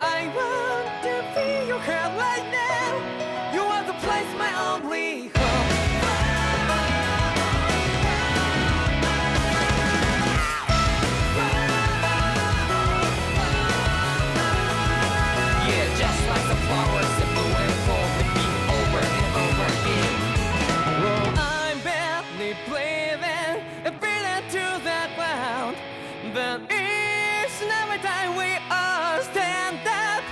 I want to feel your hair right now. You are the place, my only home. Yeah, just like the flowers that bloom and fall with me over and over again. Oh, I'm badly breathing and breathing to the ground. But each and every time we all stand up,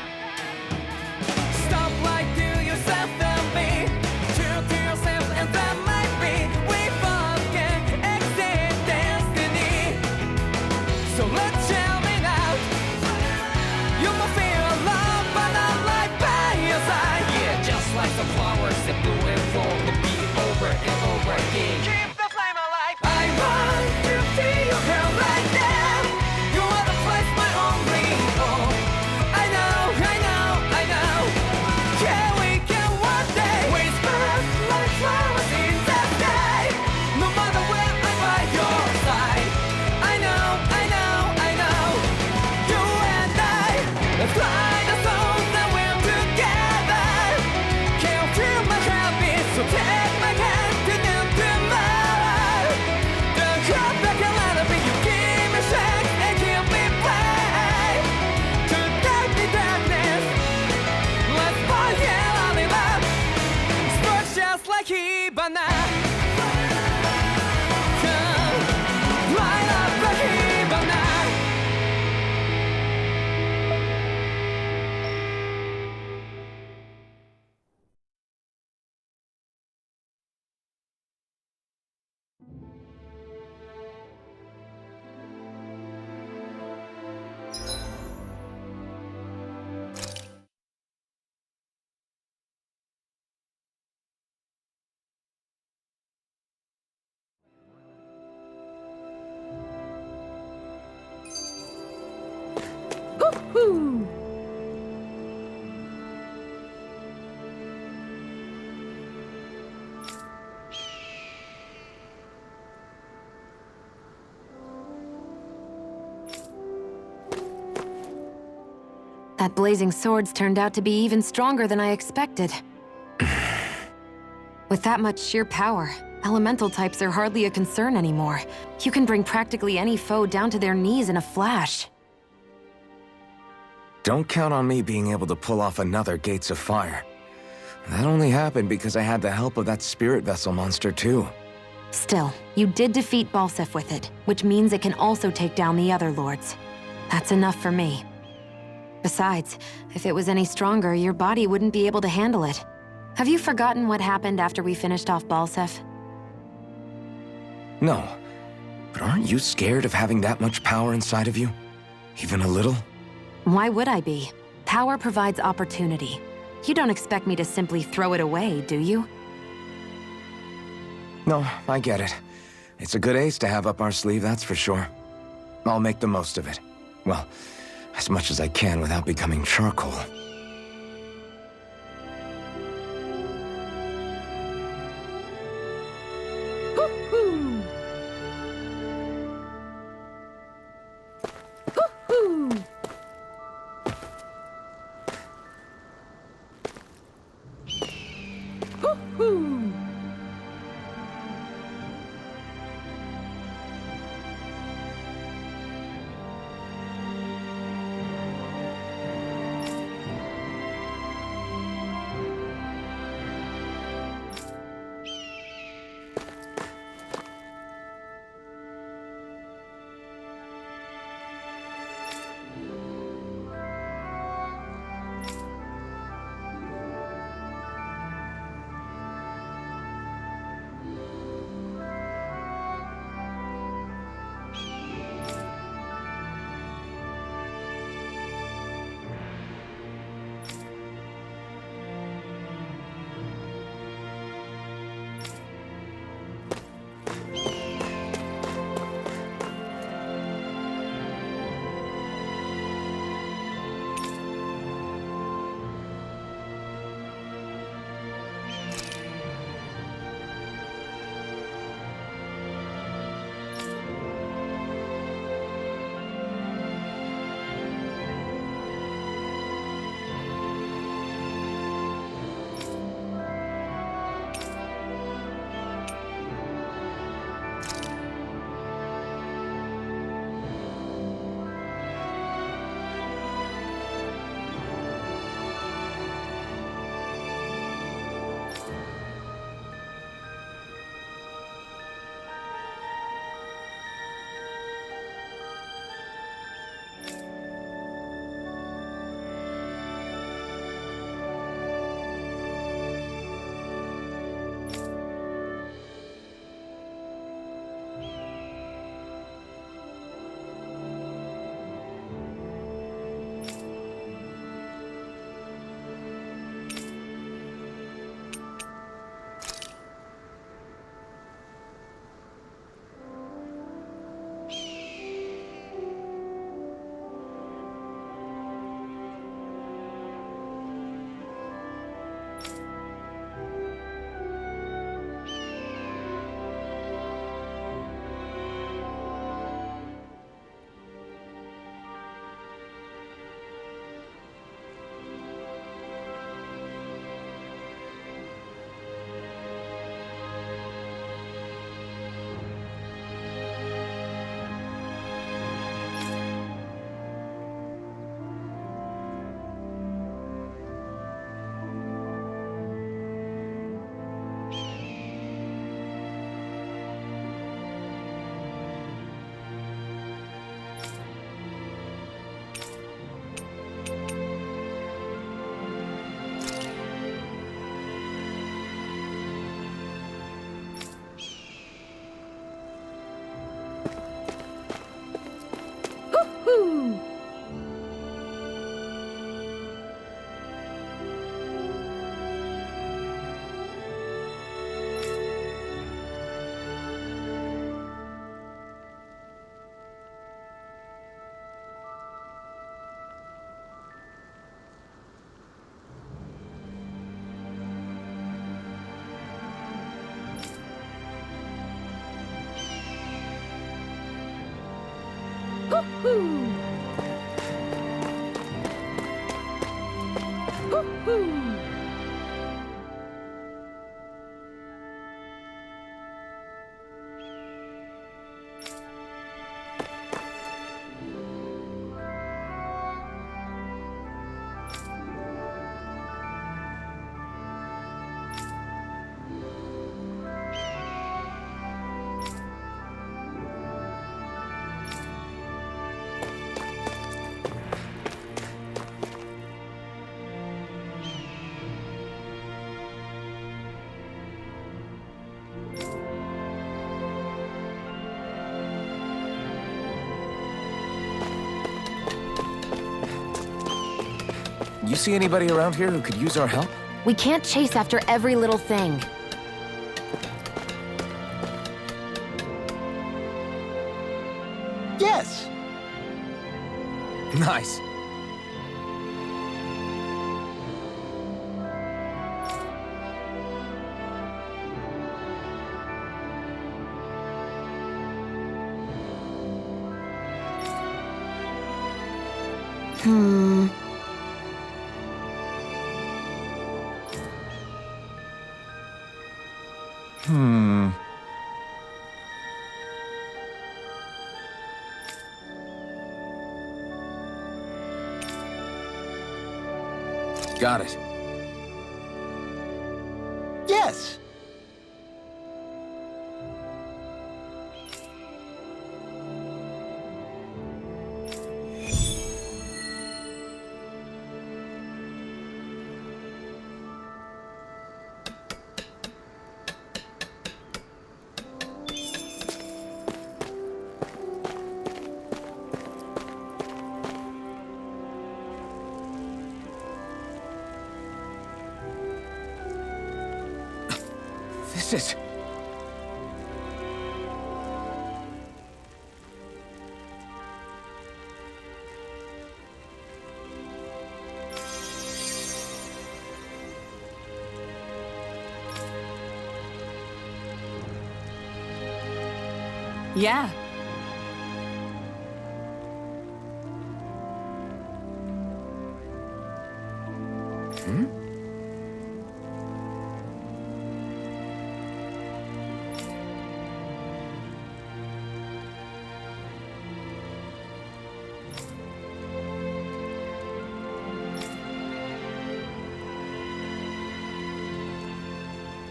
stop like to yourself and be true to yourself, and that might be we both can exceed destiny. So let's shout it out. You must feel love, but I'm right by your side. Yeah, just like the flowers that bloom and fall to be over and over again. Keep the flame alive. I want to feel your hair right now. You are the place, my only home. I know, I know, I know. Yeah, we can one day whisper like flowers in the sky. No matter where I'm by your side. I know, I know, I know. You and I, let's fly the souls that we're together. Can't feel my heartbeat, so take my hand to the tomorrow. The heart that can let it be, you give me strength and give me pain. To dark the darkness, let's fall yeah, in love. Sparks just like Hibana. Come, light up the Hibana. Woo! That blazing sword's turned out to be even stronger than I expected. With that much sheer power, elemental types are hardly a concern anymore. You can bring practically any foe down to their knees in a flash. Don't count on me being able to pull off another Gates of Fire. That only happened because I had the help of that spirit vessel monster too. Still, you did defeat Balseph with it, which means it can also take down the other lords. That's enough for me. Besides, if it was any stronger, your body wouldn't be able to handle it. Have you forgotten what happened after we finished off Balseph? No, but aren't you scared of having that much power inside of you? Even a little? Why would I be? Power provides opportunity. You don't expect me to simply throw it away, do you? No, I get it. It's a good ace to have up our sleeve, that's for sure. I'll make the most of it. Well, as much as I can without becoming charcoal. Woo-hoo! Woo-hoo! Woo-hoo! You see anybody around here who could use our help? We can't chase after every little thing. Yes! Nice. Hmm. Got it. Yes! This is... Yeah.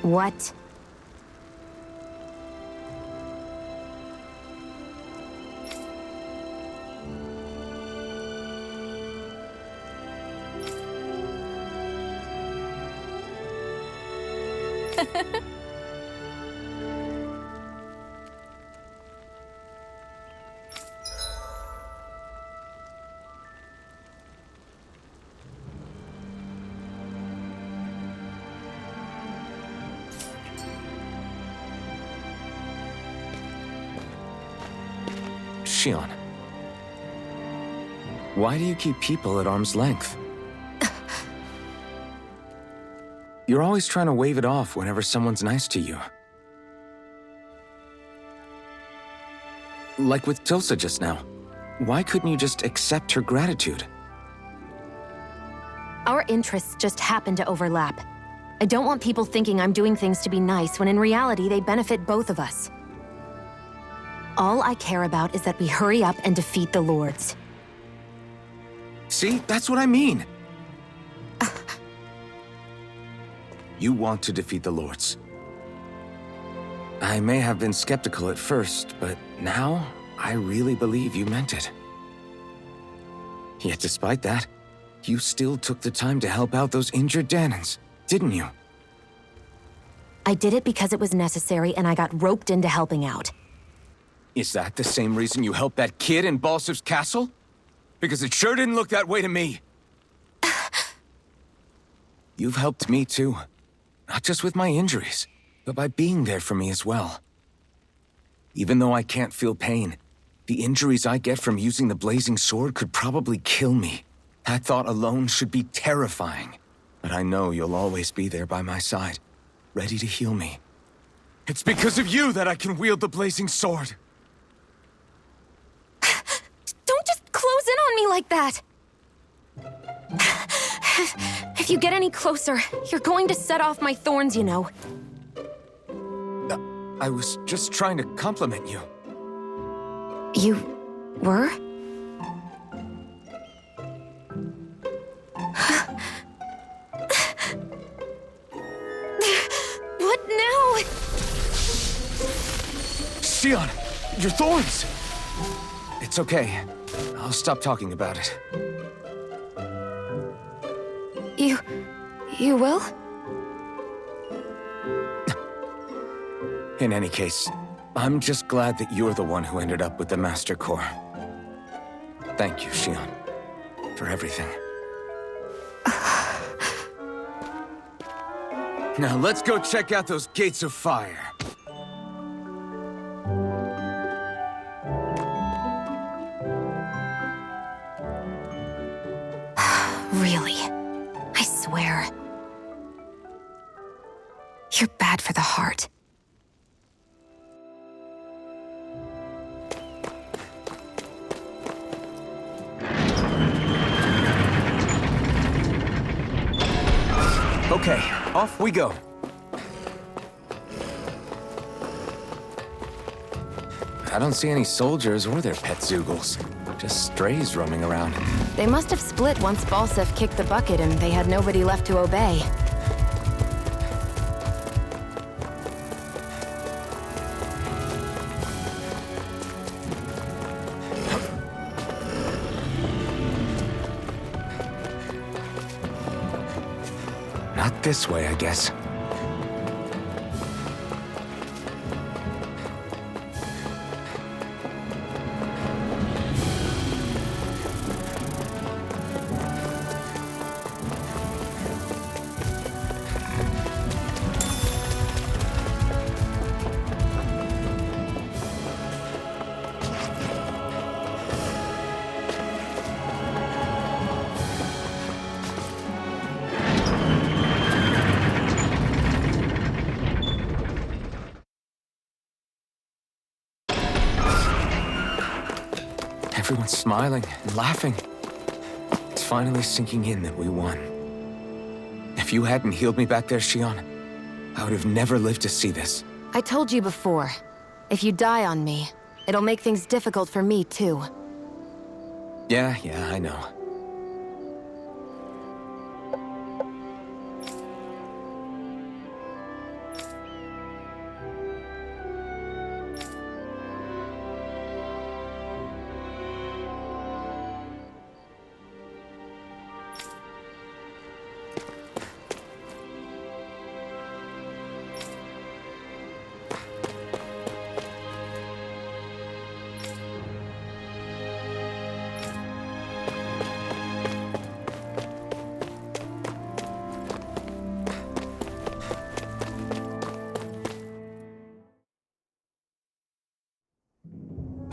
What? Shion. Why do you keep people at arm's length? You're always trying to wave it off whenever someone's nice to you. Like with Tilsa just now. Why couldn't you just accept her gratitude? Our interests just happen to overlap. I don't want people thinking I'm doing things to be nice when in reality they benefit both of us. All I care about is that we hurry up and defeat the Lords. See, that's what I mean. You want to defeat the Lords. I may have been skeptical at first, but now I really believe you meant it. Yet despite that, you still took the time to help out those injured Dahnans, didn't you? I did it because it was necessary and I got roped into helping out. Is that the same reason you helped that kid in Balsev's castle? Because it sure didn't look that way to me. You've helped me too. Not just with my injuries, but by being there for me as well. Even though I can't feel pain, the injuries I get from using the blazing sword could probably kill me. That thought alone should be terrifying. But I know you'll always be there by my side, ready to heal me. It's because of you that I can wield the blazing sword. Don't in on me like that? If you get any closer, you're going to set off my thorns, you know. I was just trying to compliment you. You were? What now? Xion, your thorns! It's okay. I'll stop talking about it. You will? In any case, I'm just glad that you're the one who ended up with the Master Core. Thank you, Xion, for everything. Now let's go check out those gates of fire. Really? I swear. You're bad for the heart. Okay, off we go. I don't see any soldiers or their pet Zeugles. Just strays roaming around. They must have split once Balseph kicked the bucket and they had nobody left to obey. Not this way, I guess. Everyone's smiling and laughing. It's finally sinking in that we won. If you hadn't healed me back there, Xion, I would have never lived to see this. I told you before, if you die on me, it'll make things difficult for me too. Yeah, I know.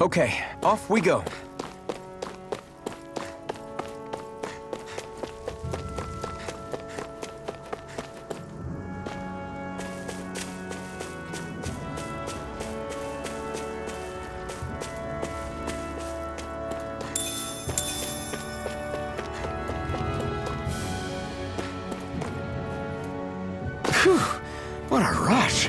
Okay, off we go. Phew, what a rush.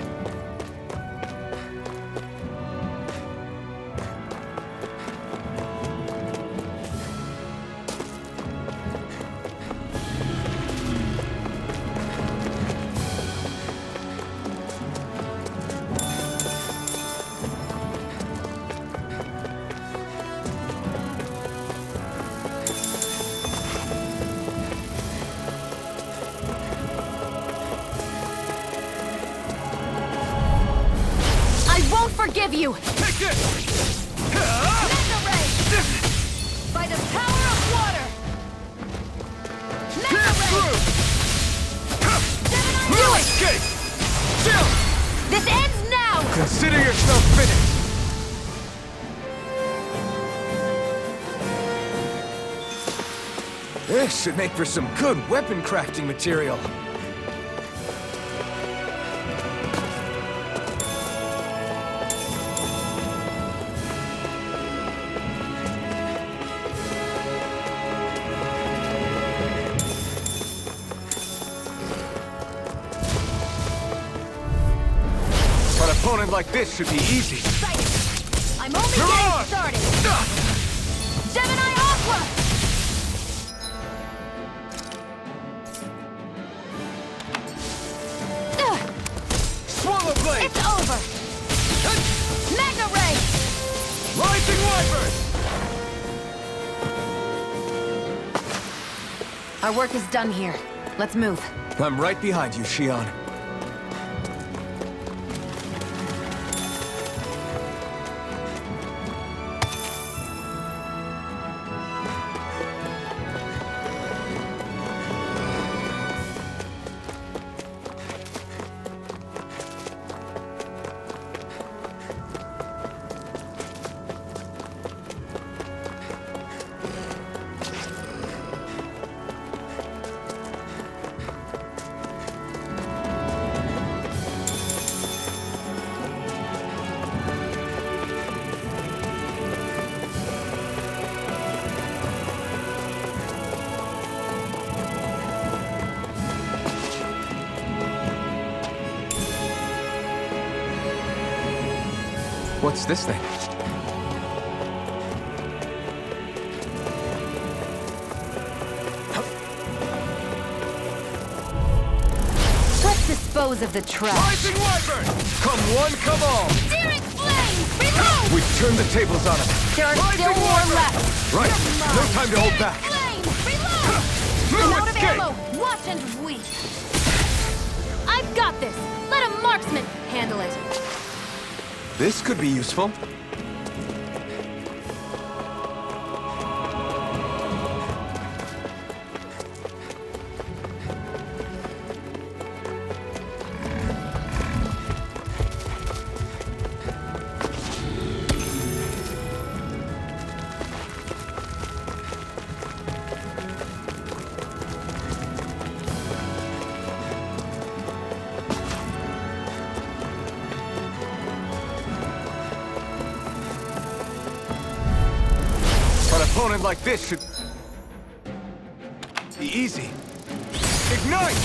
Forgive you! Take it! Mega Ray! By the power of water! Mega Ray! Do it! Escape! Chill! This ends now! Consider yourself finished! This should make for some good weapon crafting material. opponent like this should be easy. Excited. I'm only Come getting on! started. Gemini Aqua! Swallow Blade! It's over! Magna Ray! Rising Wyvern! Our work is done here. Let's move. I'm right behind you, Xion. What's this thing? Let's dispose of the trash. Rising Wyvern! Come one, come all! Searing Flame! Reload! We've turned the tables on him. There are Rising still more Wyvern! left. Right, no time to hold back. Flame! Reload! No I'm out of escape! ammo! Watch and weep! I've got this! Let a marksman handle it! This could be useful. An opponent like this should be easy. Ignite!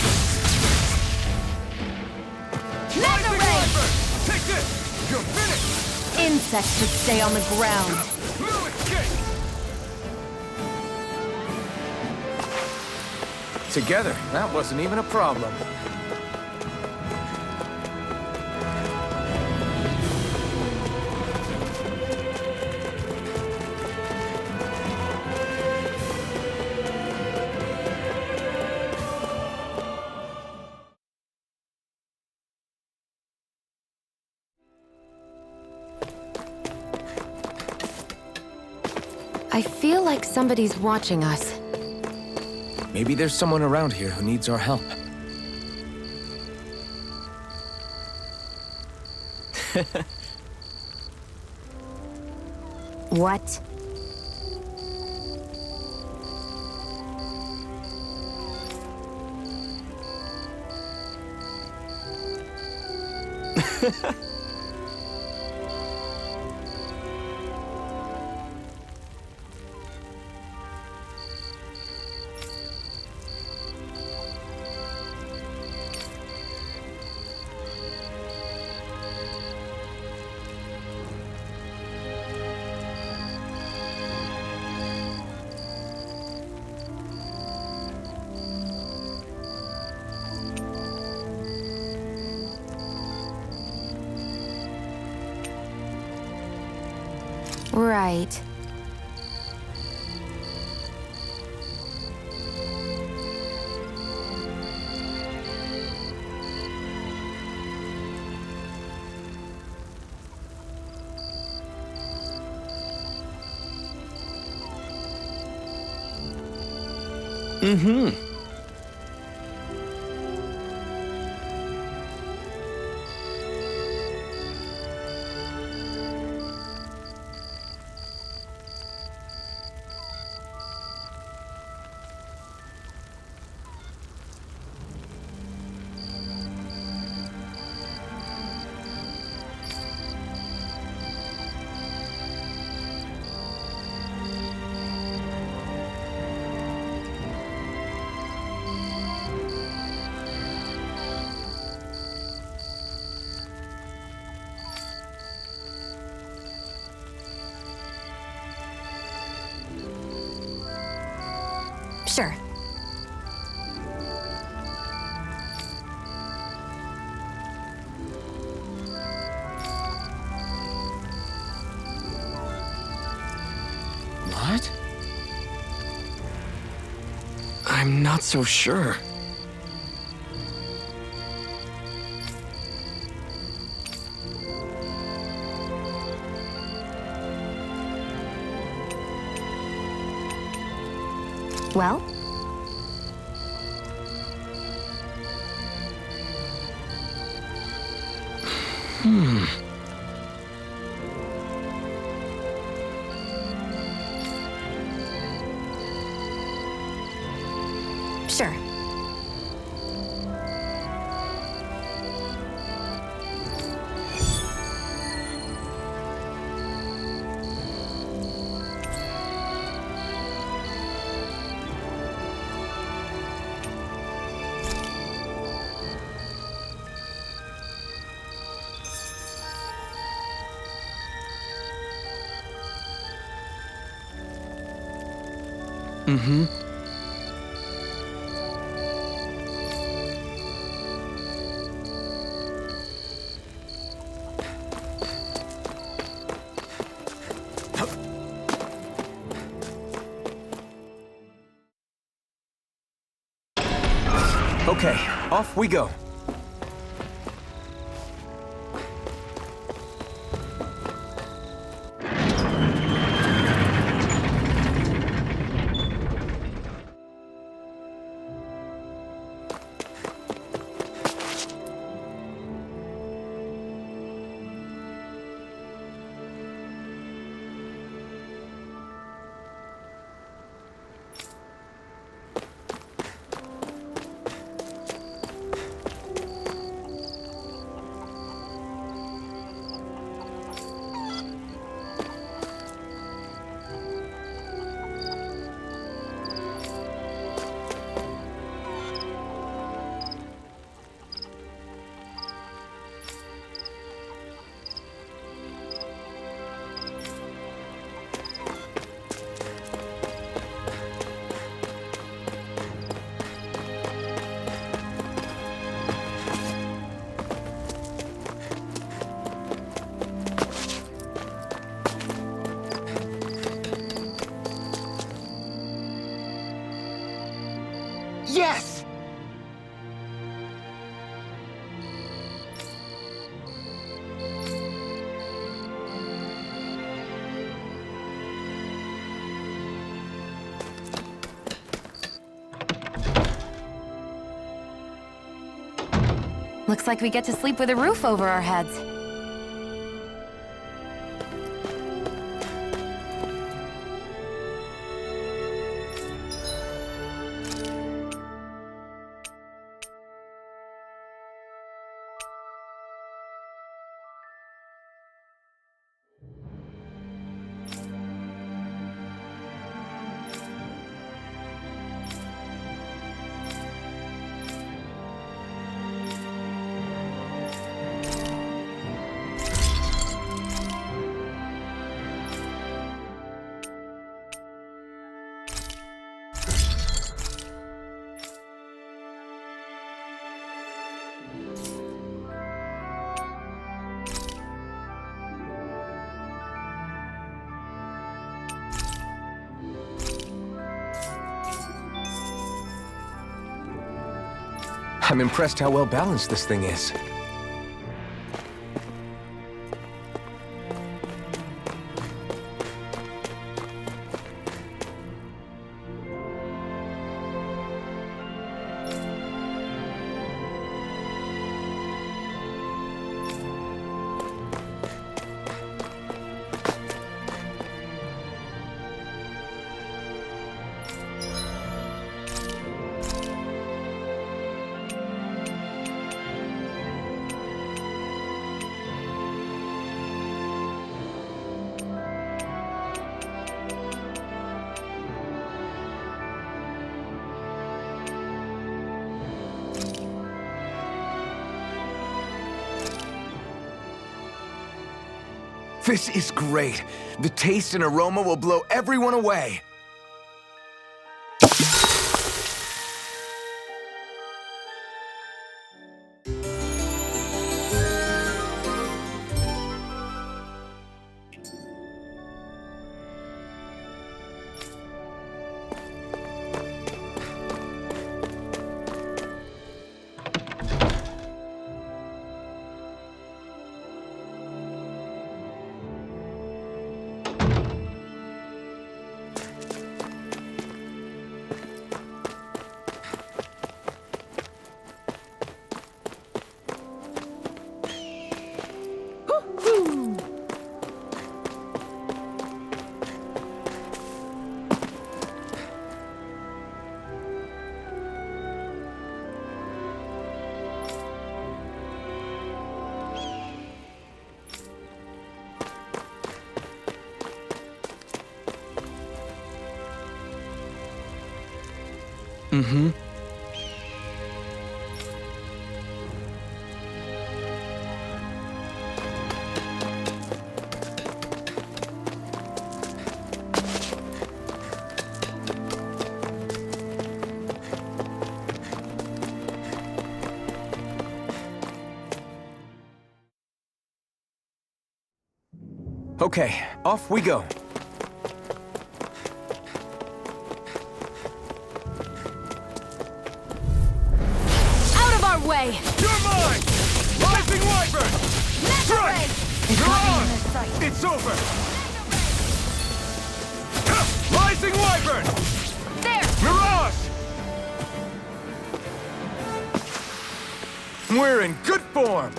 Magna Rising Ray! Wyvern! Take this! You're finished! Insects should stay on the ground. No escape! Together, that wasn't even a problem. I feel like somebody's watching us. Maybe there's someone around here who needs our help. What? Right. Mm-hmm. Sure. What? I'm not so sure. Well? Sure. Mm-hmm. Okay, off we go. Yes! Looks like we get to sleep with a roof over our heads. I'm impressed how well balanced this thing is. This is great. The taste and aroma will blow everyone away. Mm-hmm. Okay, off we go. Out of our way! You're mine! Rising Wyvern! Mega Ray! You're on! It's over! Rising Wyvern! There! Mirage! We're in good form.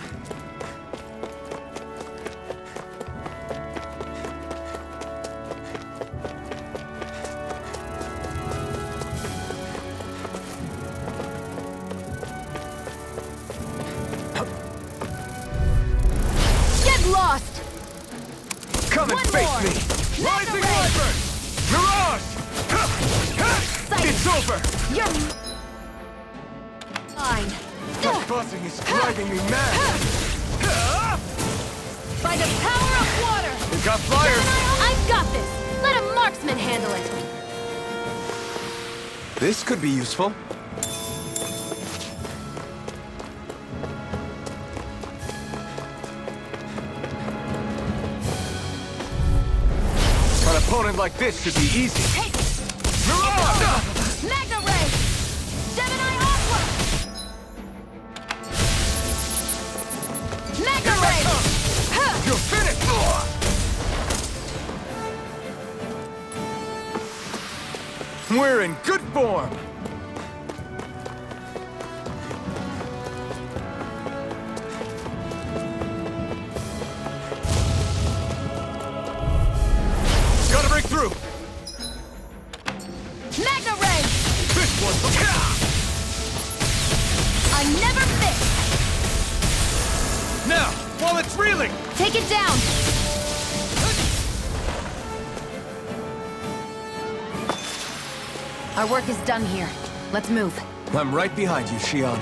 Get lost! Come and One face more. me. Rising Ray. Wyvern! Mirage! Sight. It's over! You're mine. The buzzing is driving me mad. By the power of water! We got fire. I've got this! Let a marksman handle it! This could be useful. An opponent like this should be easy. Take it! Mirage! Mega Ray! Gemini Aqua! Mega Ray! Huh. You're finished! We're in good form. Gotta break through. Mega Ray! This one's I never miss! now while it's reeling. Take it down! Our work is done here. Let's move. I'm right behind you, Shion.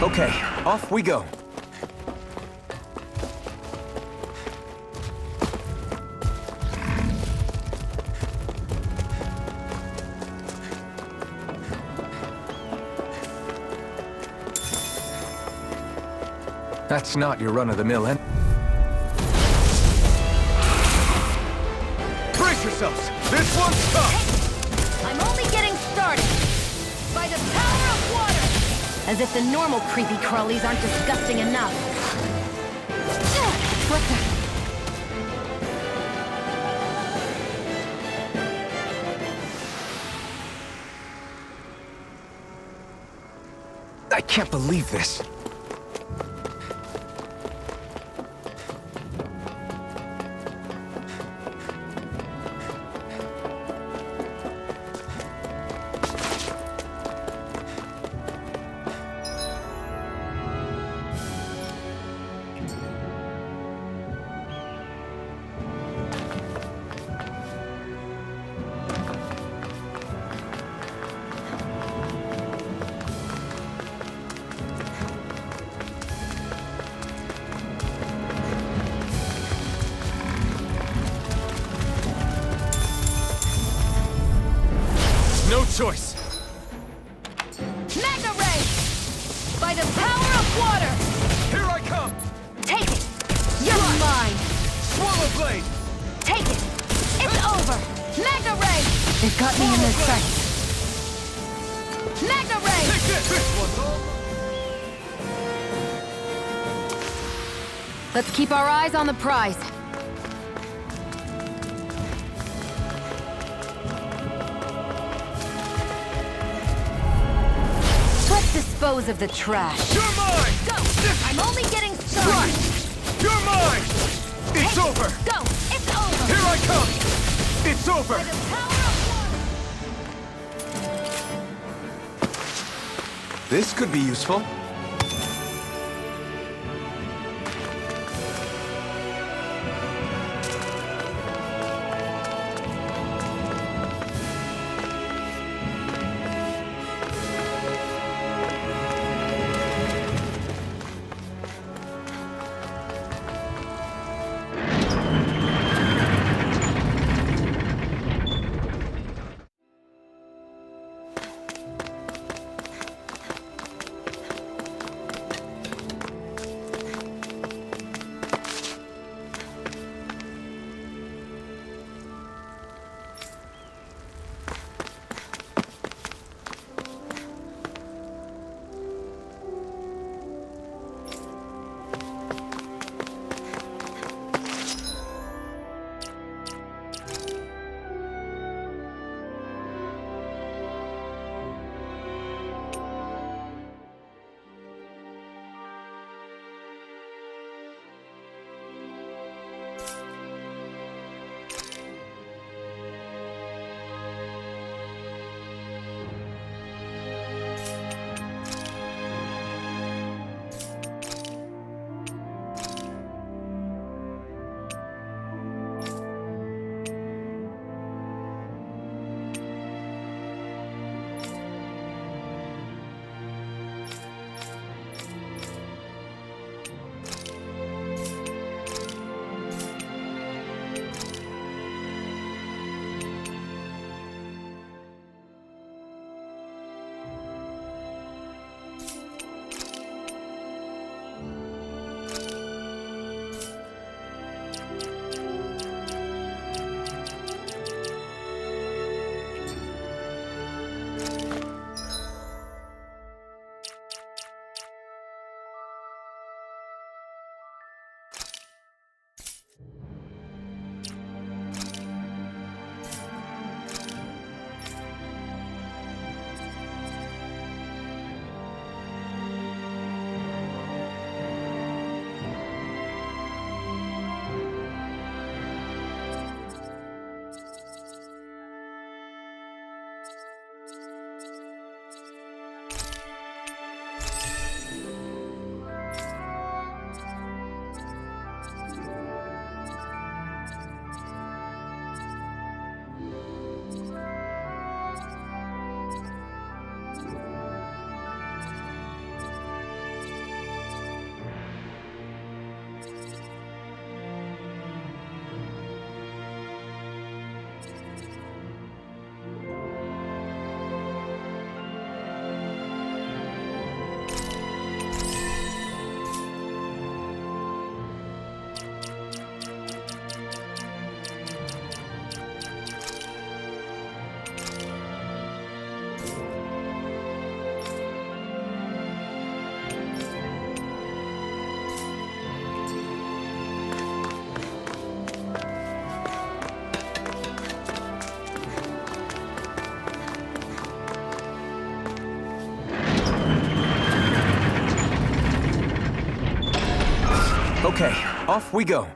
Okay, off we go. That's not your run-of-the-mill, eh? Brace yourselves! This one's tough! I'm only getting started! By the power of water! As if the normal creepy crawlies aren't disgusting enough. What the... I can't believe this. choice. Mega Ray! By the power of water! Here I come! Take it! You're mine! Swallow Blade! Take it! It's over! Mega Ray! They've got me in their sights. Mega Ray! Take this one's all. Let's keep our eyes on the prize. Let's dispose of the trash. You're mine! Go! I'm only getting started! You're mine! It's Take it. over! Go! It's over! Here I come! It's over! By the power of water! This could be useful. Okay, off we go.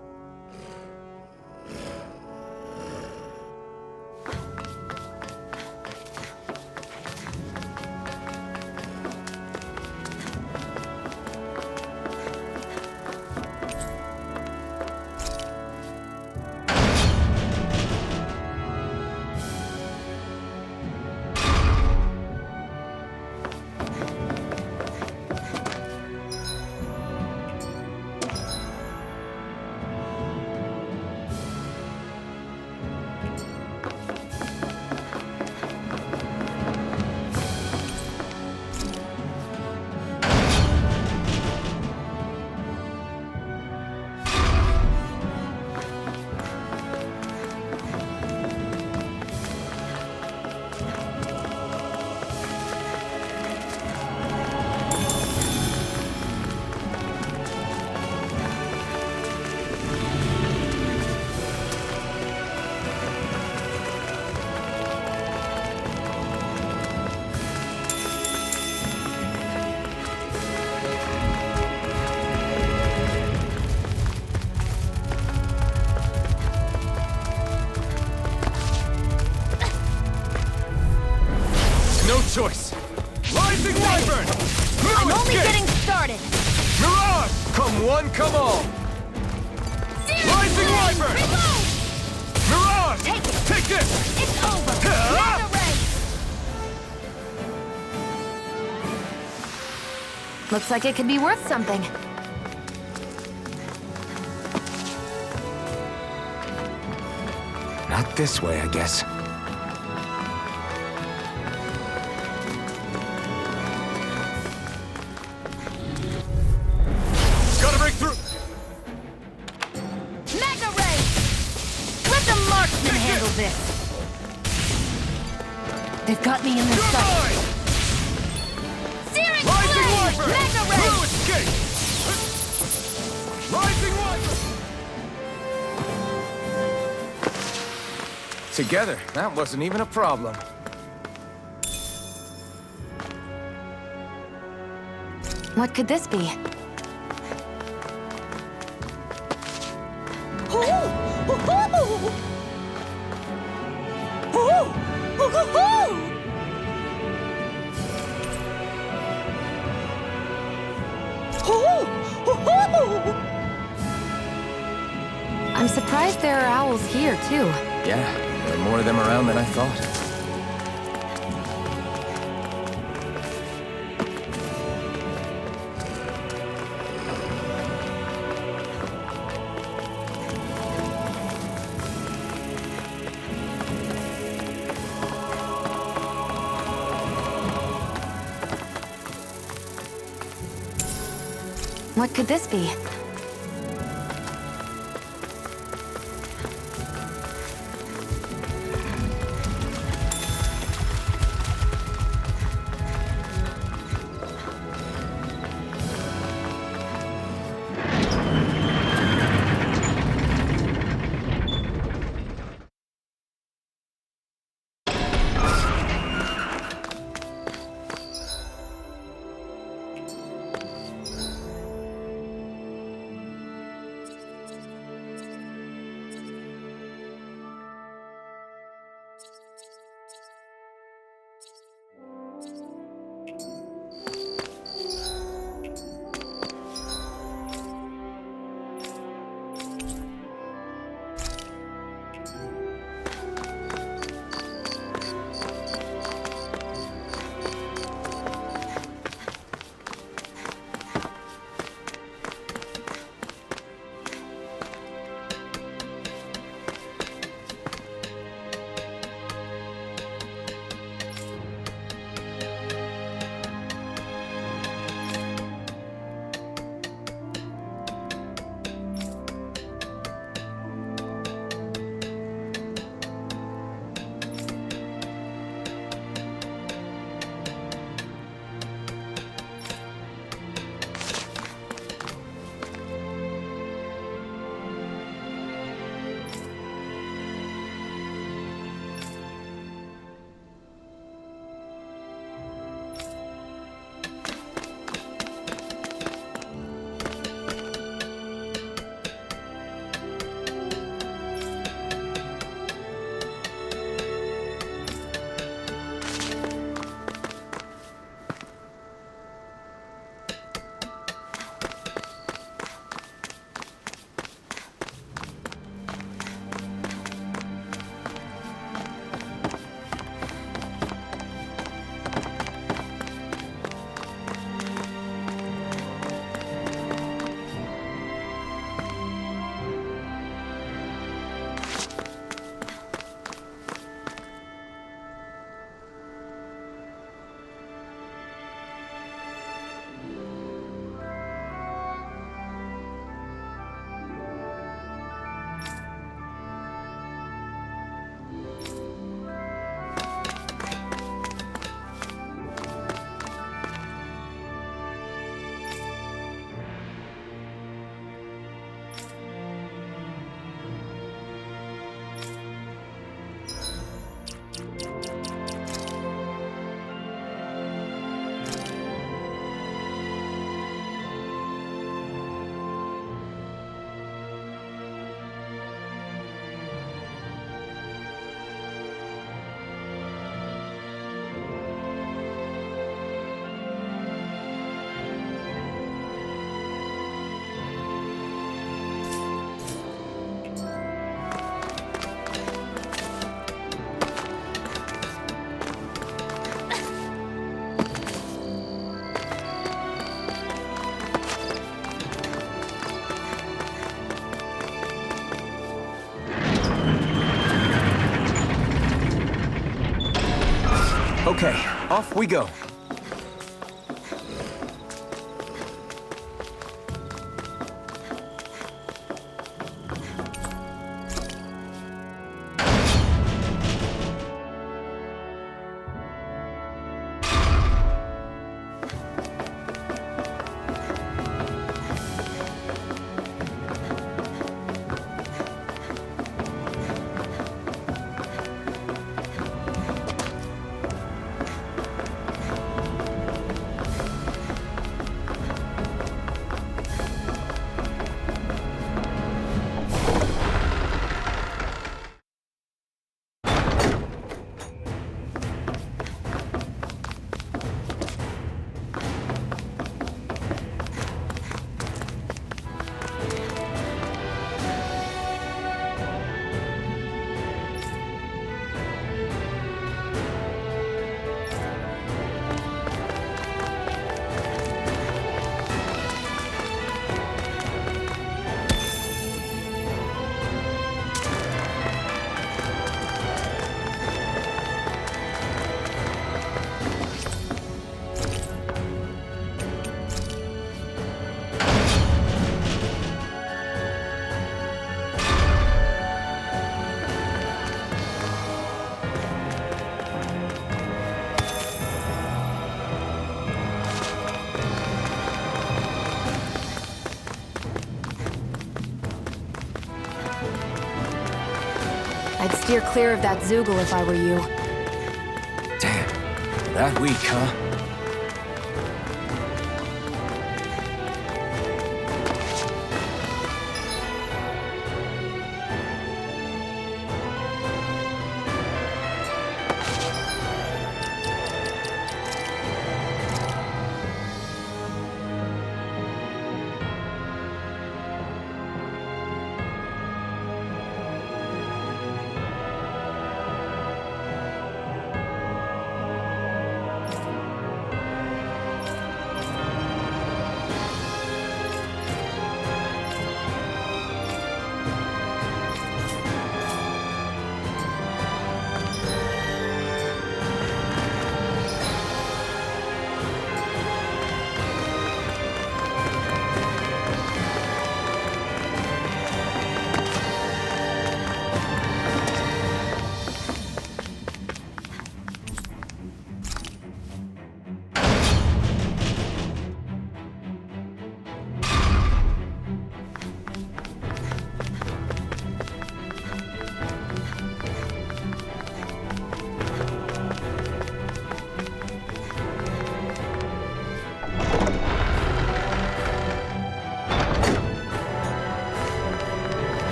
choice! Rising Wyvern! I'm No only escape! getting started! Mirage! Come one, come all! Rising Wyvern! Reload! Mirage! Take it! Take this! It's over! Ah! Mega Ray! Looks like it could be worth something. Not this way, I guess. Gotta break through! Mega Ray! Let the marksman handle this! They've got me in their You're sight! mine! Searing Rising Blade! Wyvern! Mega Ray! No escape! Rising Wyvern! Together, that wasn't even a problem. What could this be? I'm surprised there are owls here, too. Yeah, there are more of them around than I thought. What could this be? Okay, off we go. I'd steer clear of that Zoogle if I were you. Damn, that weak, huh?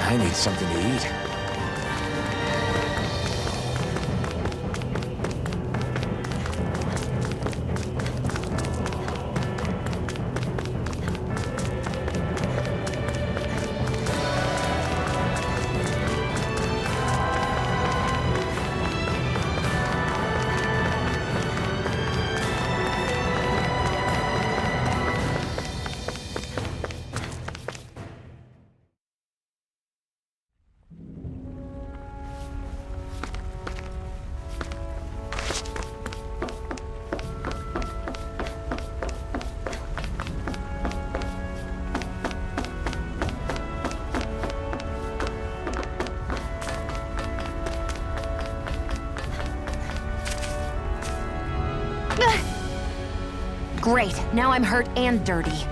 I need something to eat. Great, now I'm hurt and dirty.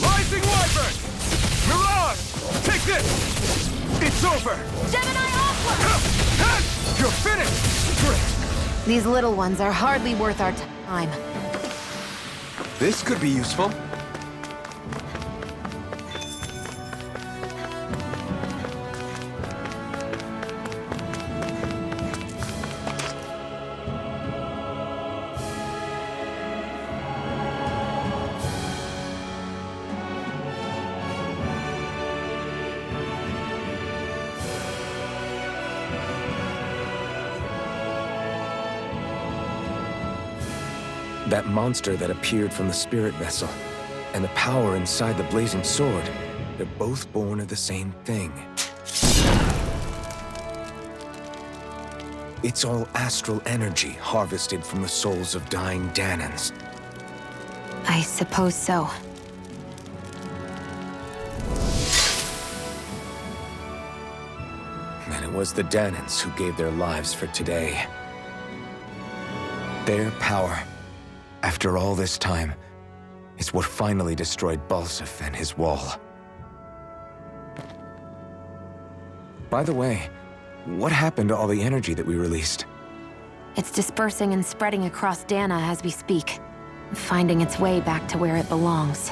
Rising Wyvern! Mirage! Take this! It's over! Gemini Aqua! You're finished! Great! These little ones are hardly worth our time. This could be useful. That monster that appeared from the spirit vessel, and the power inside the blazing sword, they're both born of the same thing. It's all astral energy harvested from the souls of dying Danans. I suppose so. was the Danans who gave their lives for today. Their power, after all this time, is what finally destroyed Balseph and his wall. By the way, what happened to all the energy that we released? It's dispersing and spreading across Dana as we speak, finding its way back to where it belongs.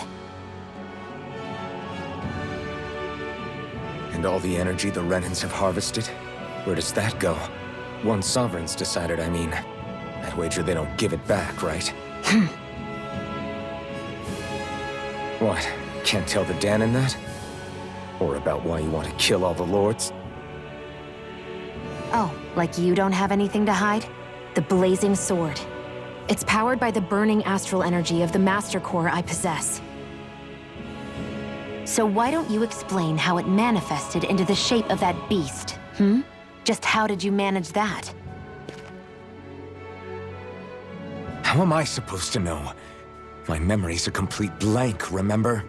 And all the energy the Renans have harvested? Where does that go? Once Sovereign's decided, I mean. I'd wager they don't give it back, right? What? Can't tell the Danan that? Or about why you want to kill all the lords? Oh, like you don't have anything to hide? The Blazing Sword. It's powered by the burning astral energy of the Master Core I possess. So why don't you explain how it manifested into the shape of that beast, Just how did you manage that? How am I supposed to know? My memory's a complete blank, remember?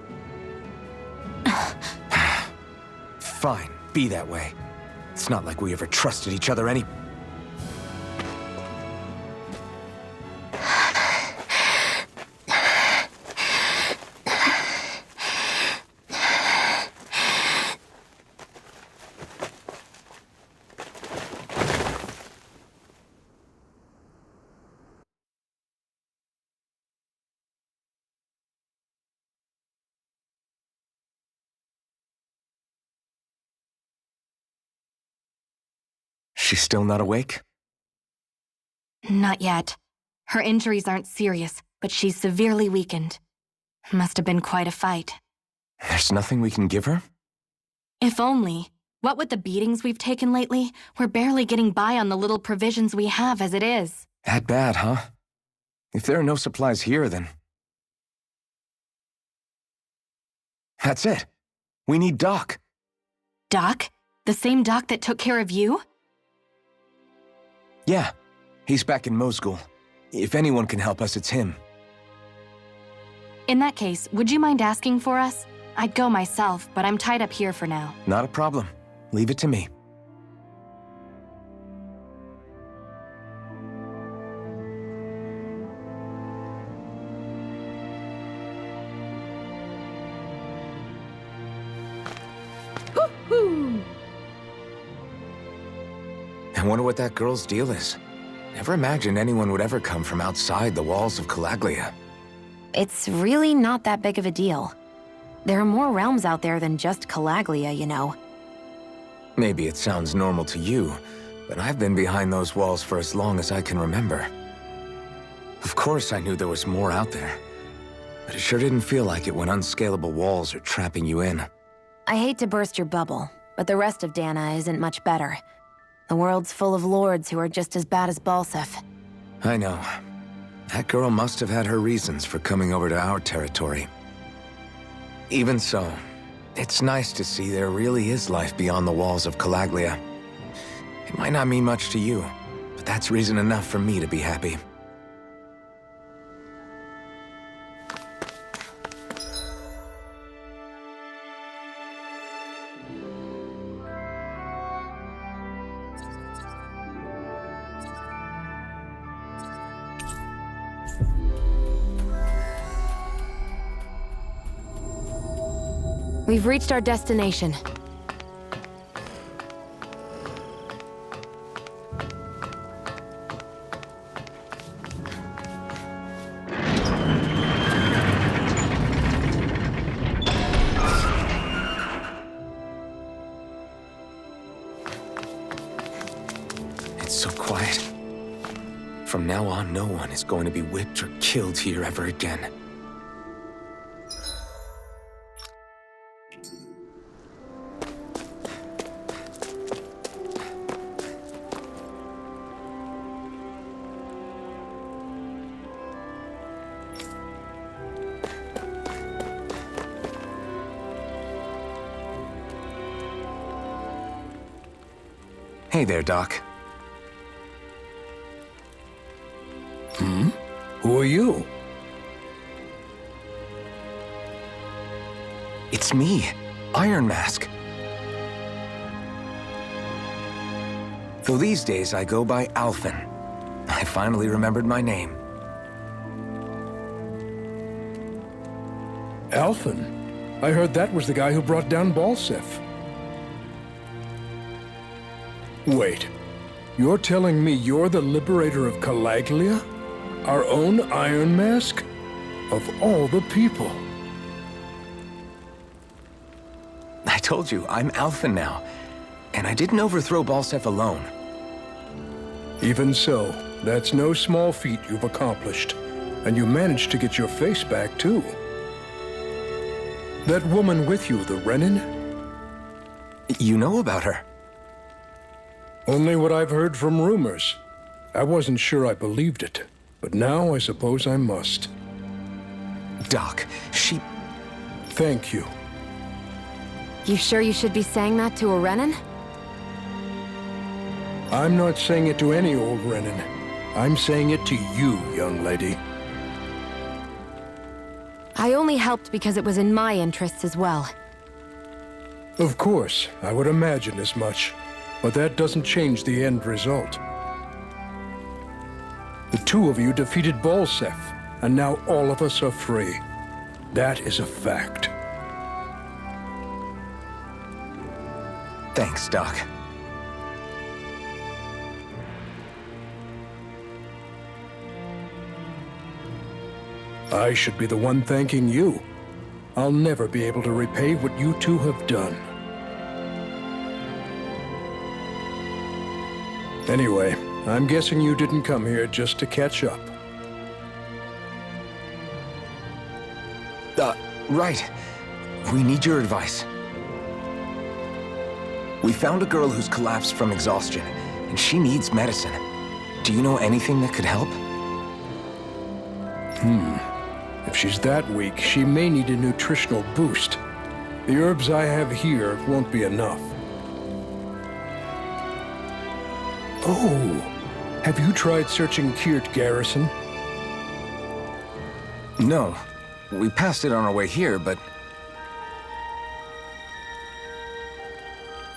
Fine, be that way. It's not like we ever trusted each other any... She's still not awake? Not yet. Her injuries aren't serious, but she's severely weakened. Must have been quite a fight. There's nothing we can give her? If only. What with the beatings we've taken lately, we're barely getting by on the little provisions we have as it is. That bad, huh? If there are no supplies here, then... That's it. We need Doc. Doc? The same Doc that took care of you? Yeah, he's back in Mosgul. If anyone can help us, it's him. In that case, would you mind asking for us? I'd go myself, but I'm tied up here for now. Not a problem. Leave it to me. I wonder what that girl's deal is. Never imagined anyone would ever come from outside the walls of Calaglia. It's really not that big of a deal. There are more realms out there than just Calaglia, you know. Maybe it sounds normal to you, but I've been behind those walls for as long as I can remember. Of course I knew there was more out there, but it sure didn't feel like it when unscalable walls are trapping you in. I hate to burst your bubble, but the rest of Dana isn't much better. The world's full of lords who are just as bad as Balseph. I know. That girl must have had her reasons for coming over to our territory. Even so, it's nice to see there really is life beyond the walls of Calaglia. It might not mean much to you, but that's reason enough for me to be happy. We've reached our destination. It's so quiet. From now on, no one is going to be whipped or killed here ever again. Hey there, Doc. Who are you? It's me, Iron Mask. Though these days I go by Alphen. I finally remembered my name. Alphen? I heard that was the guy who brought down Balseph. Wait, you're telling me you're the liberator of Calaglia? Our own Iron Mask? Of all the people. I told you, I'm Alphen now. And I didn't overthrow Balseph alone. Even so, that's no small feat you've accomplished. And you managed to get your face back, too. That woman with you, the Renin? You know about her? Only what I've heard from rumors. I wasn't sure I believed it, but now I suppose I must. Doc, she... Thank you. You sure you should be saying that to a Renin? I'm not saying it to any old Renin. I'm saying it to you, young lady. I only helped because it was in my interests as well. Of course, I would imagine as much. But that doesn't change the end result. The two of you defeated Balseph, and now all of us are free. That is a fact. Thanks, Doc. I should be the one thanking you. I'll never be able to repay what you two have done. Anyway, I'm guessing you didn't come here just to catch up. Right. We need your advice. We found a girl who's collapsed from exhaustion, and she needs medicine. Do you know anything that could help? If she's that weak, she may need a nutritional boost. The herbs I have here won't be enough. Oh, have you tried searching Kirt Garrison? No. We passed it on our way here, but...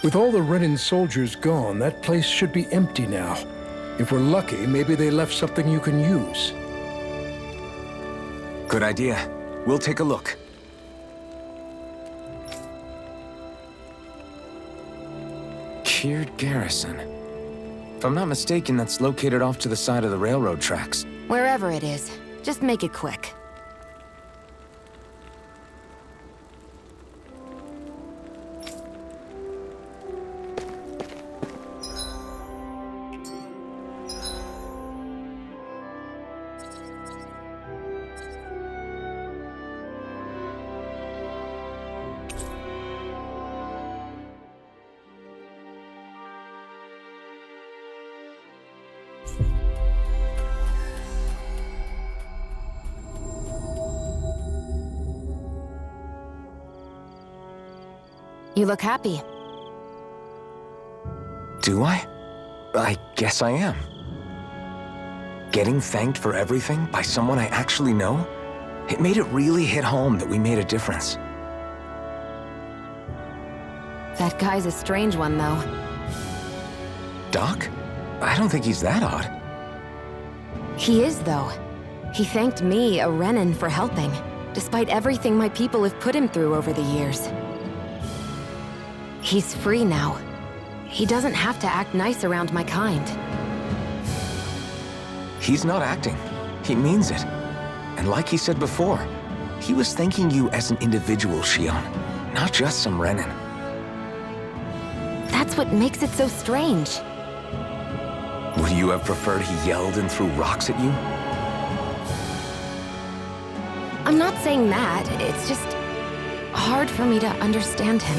With all the Renin soldiers gone, that place should be empty now. If we're lucky, maybe they left something you can use. Good idea. We'll take a look. Kirt Garrison. If I'm not mistaken, that's located off to the side of the railroad tracks. Wherever it is, just make it quick. You look happy. Do I? I guess I am. Getting thanked for everything by someone I actually know? It made it really hit home that we made a difference. That guy's a strange one, though. Doc? I don't think he's that odd. He is, though. He thanked me, a Renin, for helping, despite everything my people have put him through over the years. He's free now. He doesn't have to act nice around my kind. He's not acting. He means it. And like he said before, he was thanking you as an individual, Shionne, not just some Renin. That's what makes it so strange. Would you have preferred he yelled and threw rocks at you? I'm not saying that. It's just hard for me to understand him.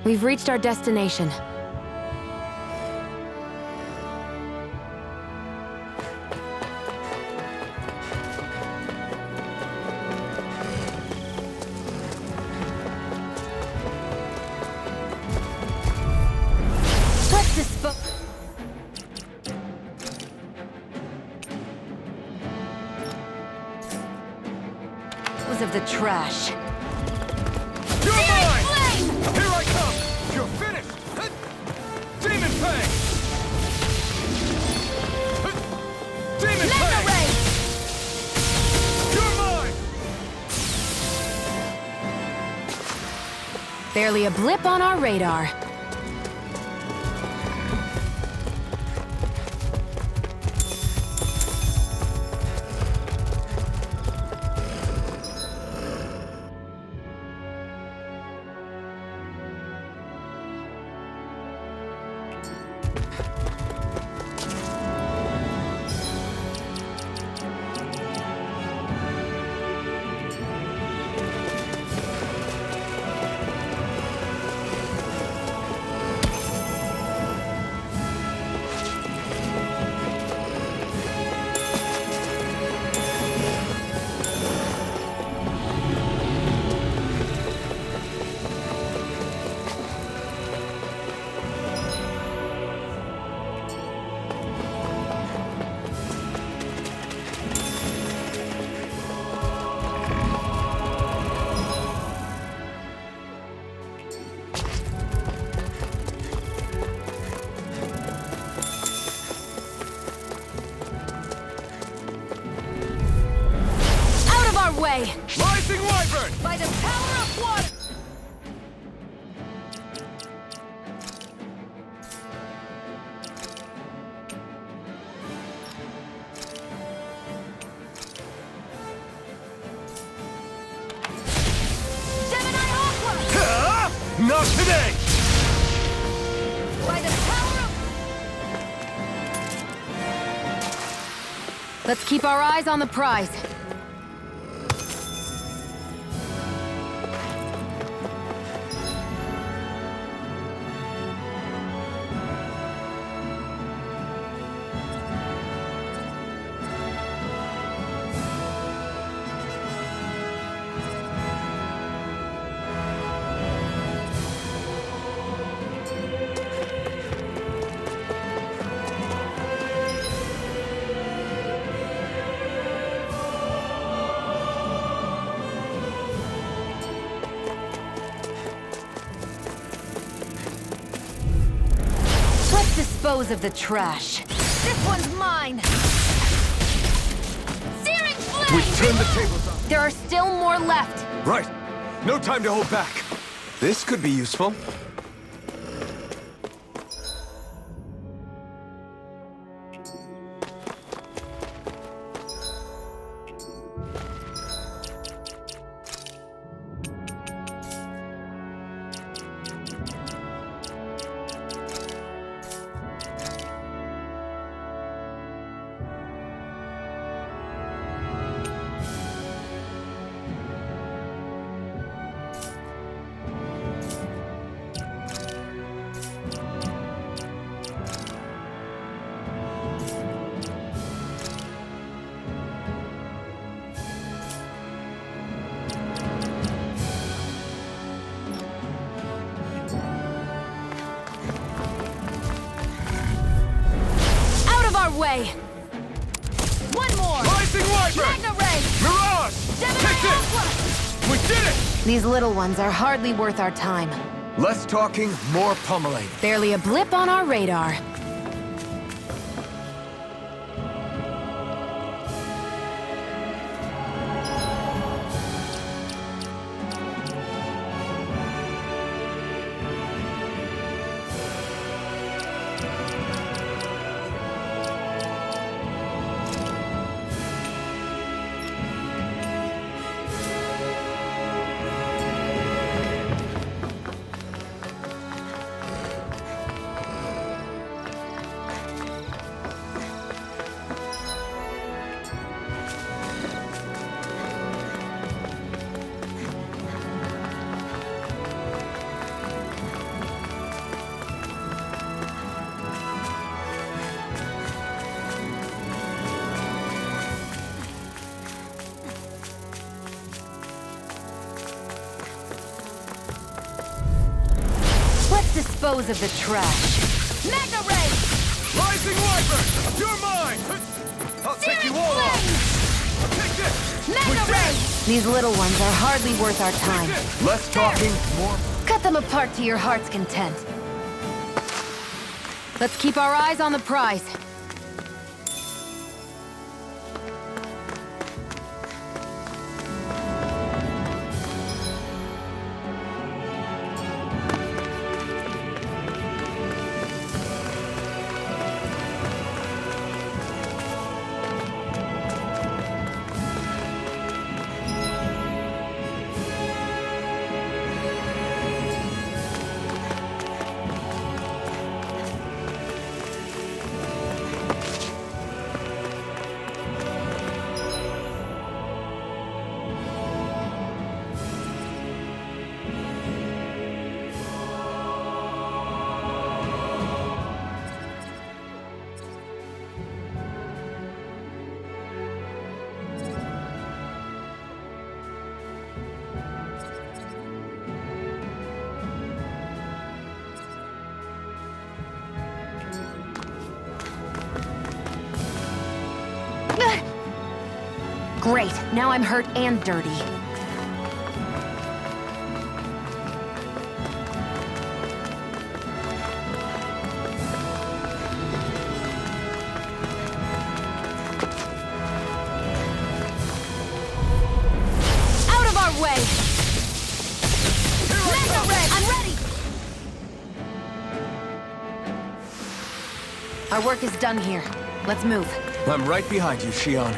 We've reached our destination. the trash. You're mine! Flame! Here I come! You're finished! Demon Fang! Demon Mega Fang! Ray! You're mine! Barely a blip on our radar. Way. Rising Wyvern! By the power of water! Gemini Aqua! Not today! By the power of... Let's keep our eyes on the prize. Let's dispose of the trash. This one's mine! Searing flame! We turn the tables on. There are still more left. Right. No time to hold back. This could be useful. Way. One more! Rising Wyvern! Mega Ray! Mirage! Gemini Take this! Aqua! We did it! These little ones are hardly worth our time. Less talking, more pummeling. Barely a blip on our radar. Dispose of the trash. Mega Ray! Rising Wyvern! You're mine! I'll take you all on! Mega Ray! These little ones are hardly worth our time. Less talking, more... Cut them apart to your heart's content. Let's keep our eyes on the prize. Great, now I'm hurt and dirty. Out of our way! Mega Red, I'm ready! Our work is done here. Let's move. I'm right behind you, Shion.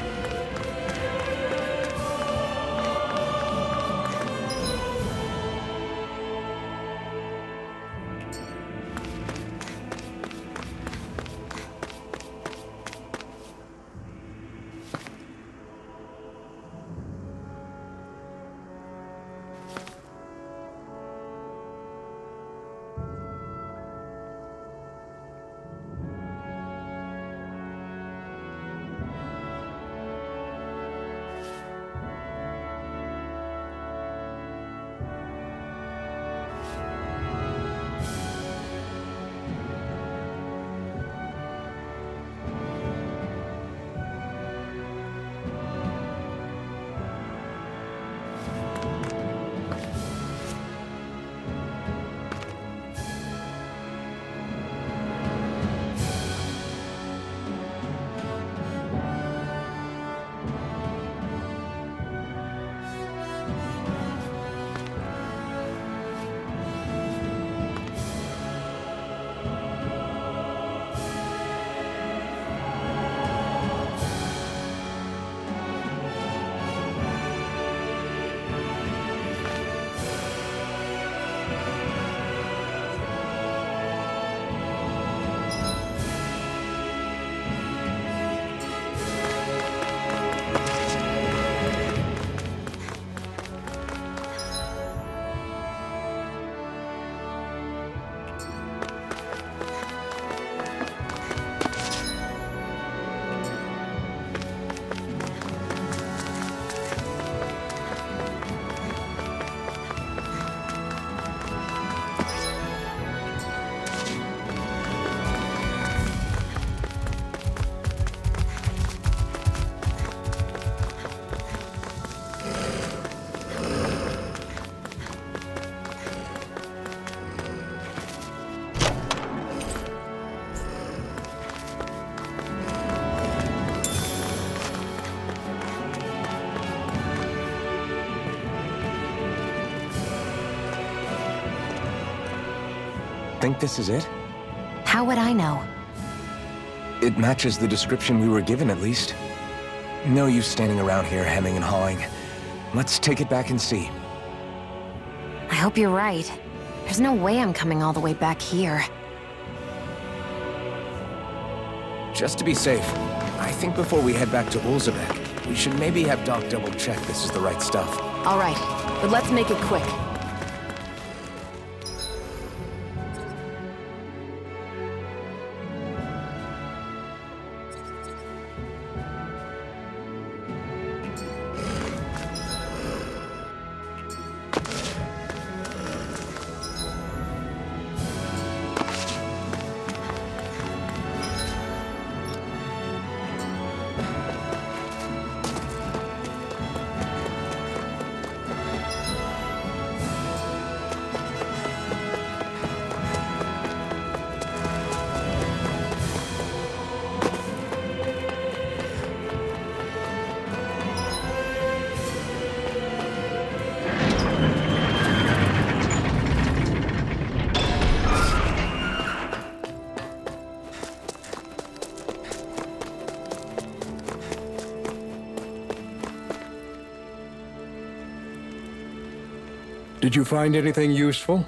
Think this is it? How would I know? It matches the description we were given, at least. No use standing around here hemming and hawing. Let's take it back and see. I hope you're right. There's no way I'm coming all the way back here. Just to be safe, I think before we head back to Ulzebek, we should maybe have Doc double-check this is the right stuff. All right, but let's make it quick. Did you find anything useful?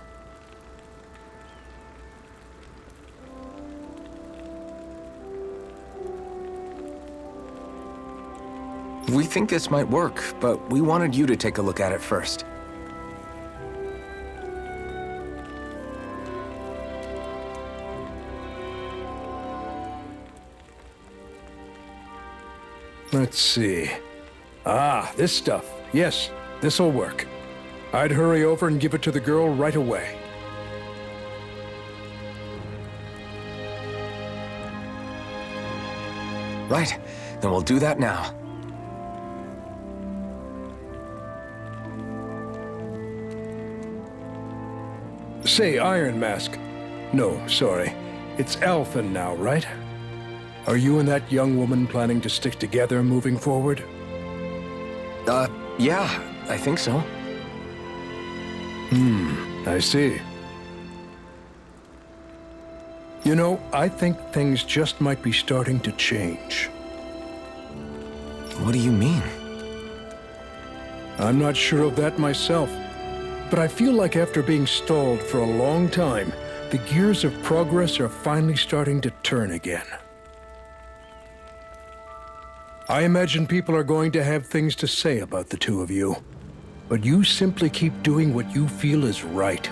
We think this might work, but we wanted you to take a look at it first. Let's see. Ah, this stuff. Yes, this'll work. I'd hurry over and give it to the girl right away. Right, then we'll do that now. Say, Iron Mask. No, sorry. It's Alphen now, right? Are you and that young woman planning to stick together moving forward? Yeah, I think so. I see. You know, I think things just might be starting to change. What do you mean? I'm not sure of that myself, but I feel like after being stalled for a long time, the gears of progress are finally starting to turn again. I imagine people are going to have things to say about the two of you, but you simply keep doing what you feel is right.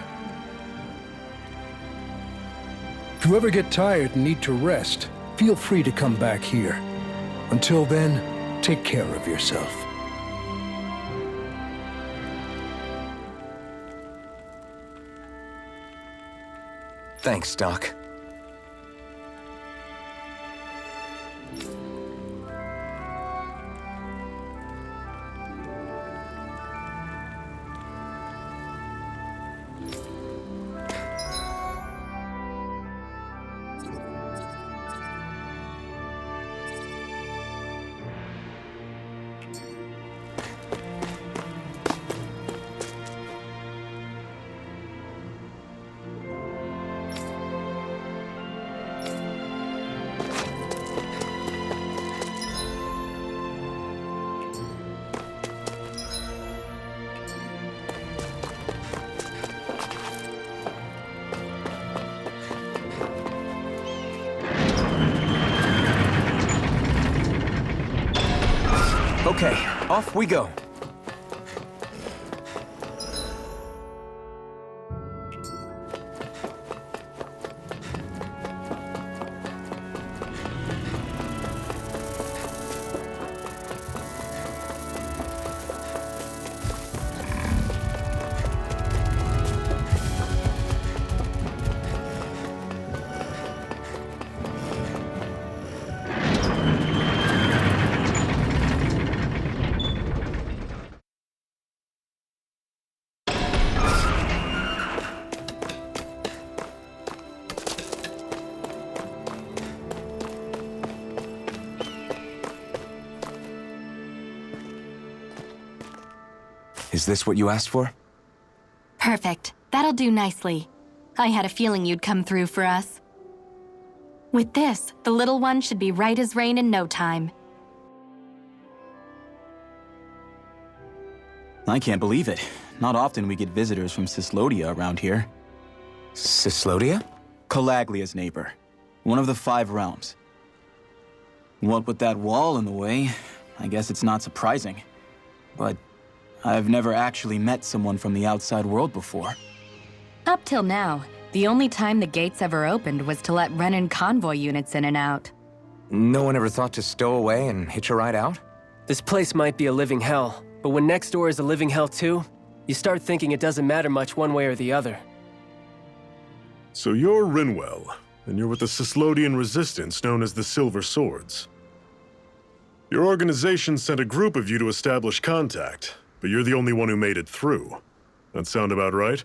If you ever get tired and need to rest, feel free to come back here. Until then, take care of yourself. Thanks, Doc. Okay, off we go. Is this what you asked for? Perfect. That'll do nicely. I had a feeling you'd come through for us. With this, the little one should be right as rain in no time. I can't believe it. Not often we get visitors from Cyslodia around here. Cyslodia? Calaglia's neighbor. One of the 5 realms. What with that wall in the way, I guess it's not surprising. But I've never actually met someone from the outside world before. Up till now, the only time the gates ever opened was to let Renan convoy units in and out. No one ever thought to stow away and hitch a ride out? This place might be a living hell, but when next door is a living hell too, you start thinking it doesn't matter much one way or the other. So you're Rinwell, and you're with the Cyslodian resistance known as the Silver Swords. Your organization sent a group of you to establish contact, but you're the only one who made it through. That sound about right?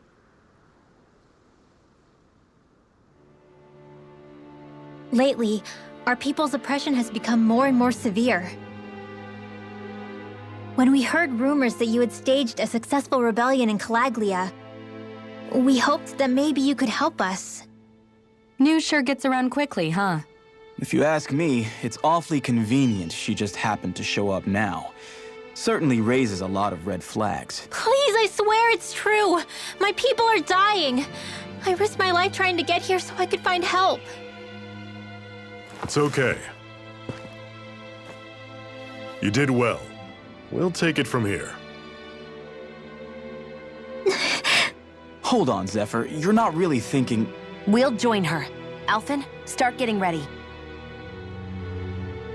Lately, our people's oppression has become more and more severe. When we heard rumors that you had staged a successful rebellion in Calaglia, we hoped that maybe you could help us. News sure gets around quickly, huh? If you ask me, it's awfully convenient she just happened to show up now. certainly raises a lot of red flags. Please, I swear it's true. My people are dying. I risked my life trying to get here so I could find help. It's okay. You did well. We'll take it from here. Hold on, Zephyr. You're not really thinking... We'll join her. Alphen, start getting ready.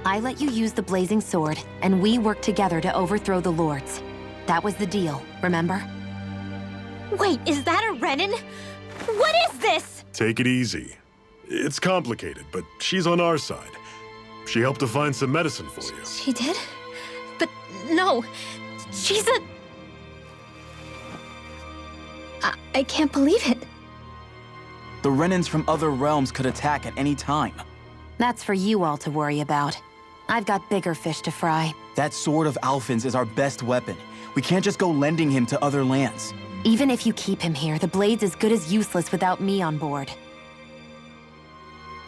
I let you use the blazing sword, and we worked together to overthrow the Lords. That was the deal, remember? Wait, is that a Renan? What is this? Take it easy. It's complicated, but she's on our side. She helped to find some medicine for you. She did? But no, she's a... I can't believe it. The Renans from other realms could attack at any time. That's for you all to worry about. I've got bigger fish to fry. That sword of Alphen's is our best weapon. We can't just go lending him to other lands. Even if you keep him here, the blade's as good as useless without me on board.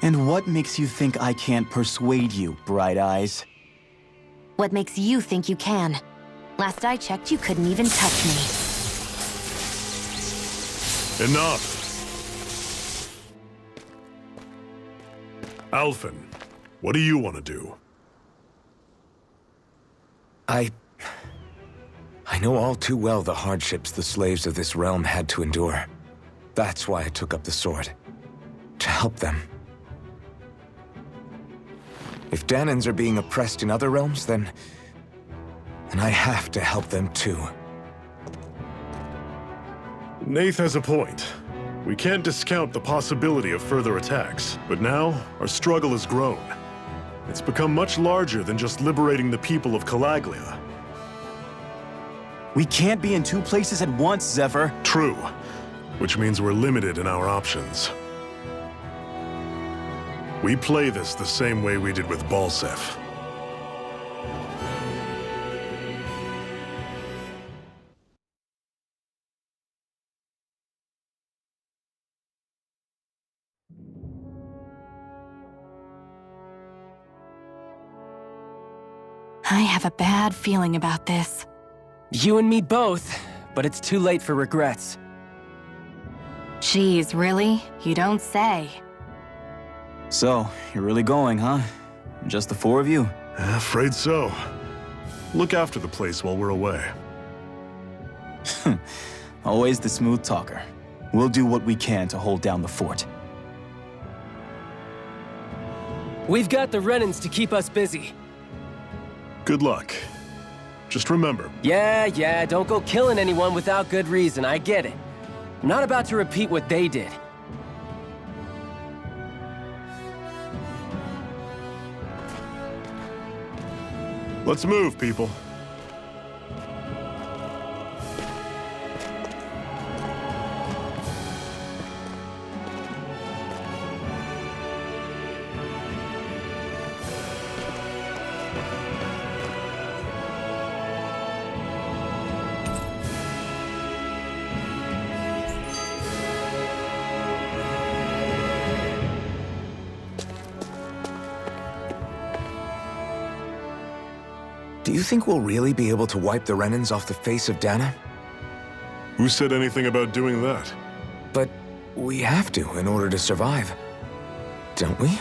And what makes you think I can't persuade you, Bright Eyes? What makes you think you can? Last I checked, you couldn't even touch me. Enough! Alphen, what do you want to do? I know all too well the hardships the slaves of this realm had to endure. That's why I took up the sword. To help them. If Dahnans are being oppressed in other realms, then I have to help them too. Nath has a point. We can't discount the possibility of further attacks, but now our struggle has grown. It's become much larger than just liberating the people of Calaglia. We can't be in two places at once, Zephyr. True, which means we're limited in our options. We play this the same way we did with Balseph. I have a bad feeling about this. You and me both, but it's too late for regrets. Geez, really? You don't say. So, you're really going, huh? Just the four of you? Afraid so. Look after the place while we're away. Always the smooth talker. We'll do what we can to hold down the fort. We've got the Renans to keep us busy. Good luck. Just remember, Yeah, don't go killing anyone without good reason, I get it. I'm not about to repeat what they did. let's move, people. Do you think we'll really be able to wipe the Renans off the face of Dahna? Who said anything about doing that? But we have to in order to survive. Don't we?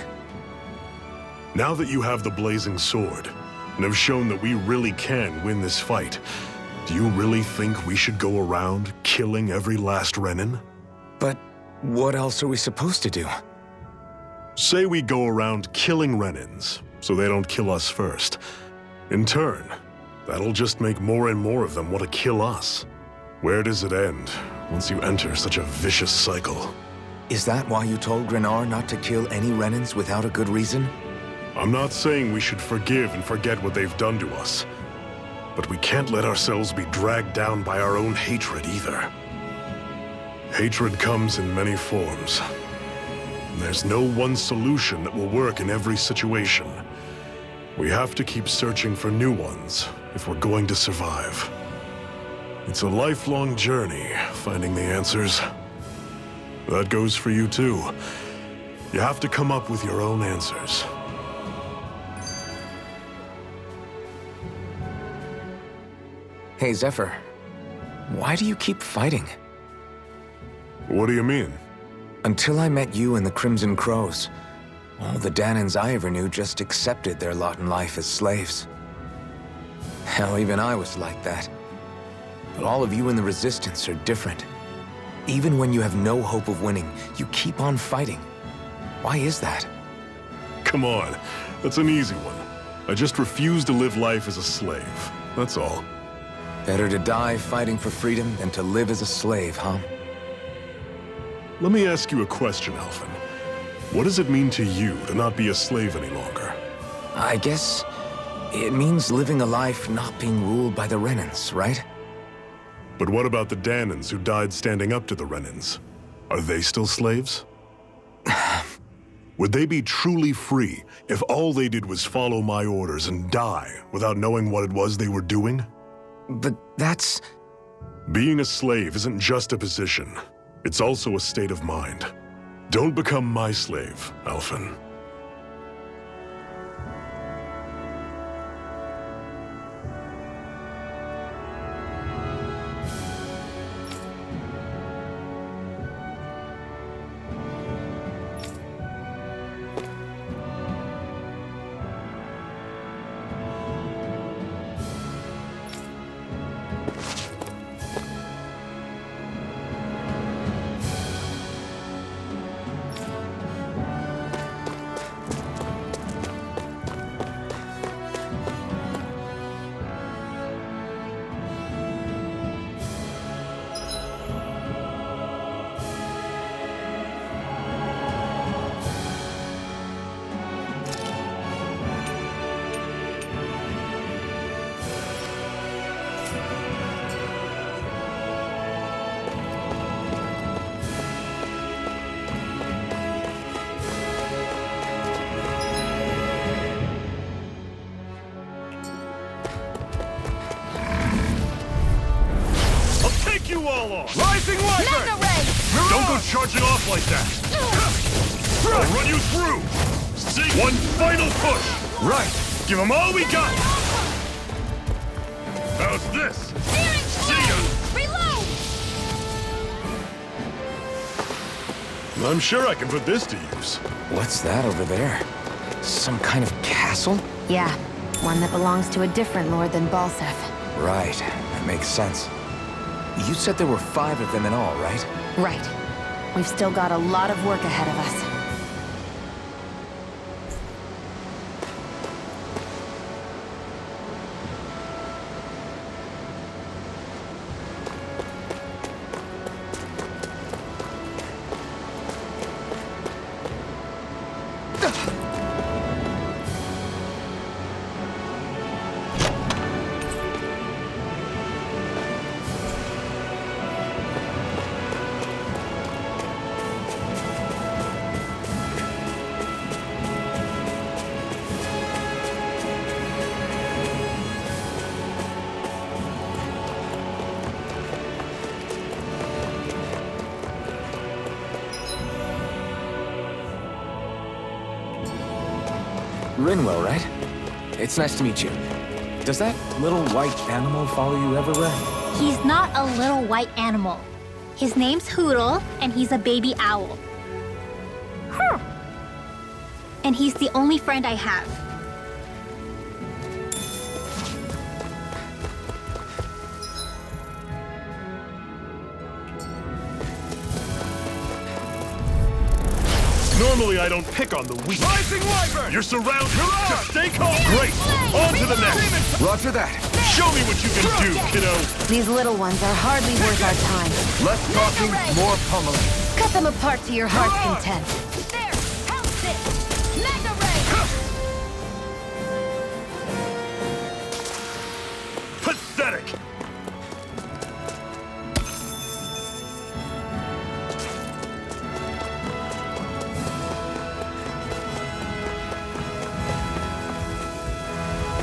Now that you have the blazing sword, and have shown that we really can win this fight, do you really think we should go around killing every last Renan? But what else are we supposed to do? Say we go around killing Renans, so they don't kill us first. In turn, that'll just make more and more of them want to kill us. Where does it end, once you enter such a vicious cycle? Is that why you told Grenar not to kill any Renans without a good reason? I'm not saying we should forgive and forget what they've done to us. But we can't let ourselves be dragged down by our own hatred either. Hatred comes in many forms. And there's no one solution that will work in every situation. We have to keep searching for new ones if we're going to survive. It's a lifelong journey, finding the answers. That goes for you too. You have to come up with your own answers. Hey, Zephyr. Why do you keep fighting? What do you mean? Until I met you and the Crimson Crows, all the Danans I ever knew just accepted their lot in life as slaves. Hell, even I was like that. But all of you in the Resistance are different. Even when you have no hope of winning, you keep on fighting. Why is that? Come on, that's an easy one. I just refuse to live life as a slave. That's all. Better to die fighting for freedom than to live as a slave, huh? Let me ask you a question, Alphen. What does it mean to you to not be a slave any longer? I guess it means living a life not being ruled by the Renans, right? But what about the Danans who died standing up to the Renans? Are they still slaves? Would they be truly free if all they did was follow my orders and die without knowing what it was they were doing? But that's... Being a slave isn't just a position. It's also a state of mind. Don't become my slave, Alphen. You all off! Rising Wyvern! Mega Ray! Don't go charging off like that! I'll run you through! See? One final push! Right! Give them all we got! How's this? See ya! Reload! I'm sure I can put this to use. What's that over there? Some kind of castle? Yeah, one that belongs to a different lord than Balseph. Right, that makes sense. You said there were 5 of them in all, right? Right. We've still got a lot of work ahead of us. Rinwell, right? It's nice to meet you. Does that little white animal follow you everywhere? He's not a little white animal. His name's Hootle, and he's a baby owl. And he's the only friend I have. Normally I don't pick on the weak. Rising Wyvern! You're surrounded! Just stay calm! Great! On to the next! Roger that. Show me what you can do, kiddo! These little ones are hardly worth our time. Less talking, more pummeling. Cut them apart to your heart's content. There! Help it! Mega Ray! Pathetic!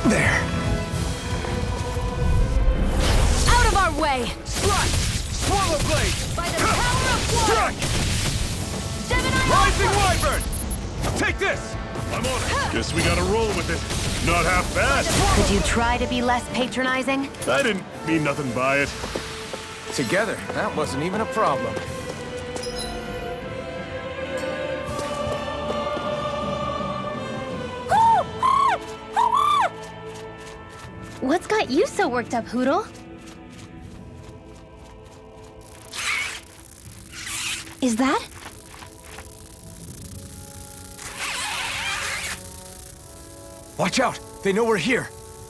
There. Out of our way! Strike! Swallow Blade! By the power of water! Strike! Gemini Rising Alpha! Wyvern! Take this! I'm on it. Guess we gotta roll with it. Not half bad. Could you try to be less patronizing? I didn't mean nothing by it. Together, that wasn't even a problem. What's got you so worked up, Hootle? Is that? Watch out! They know we're here!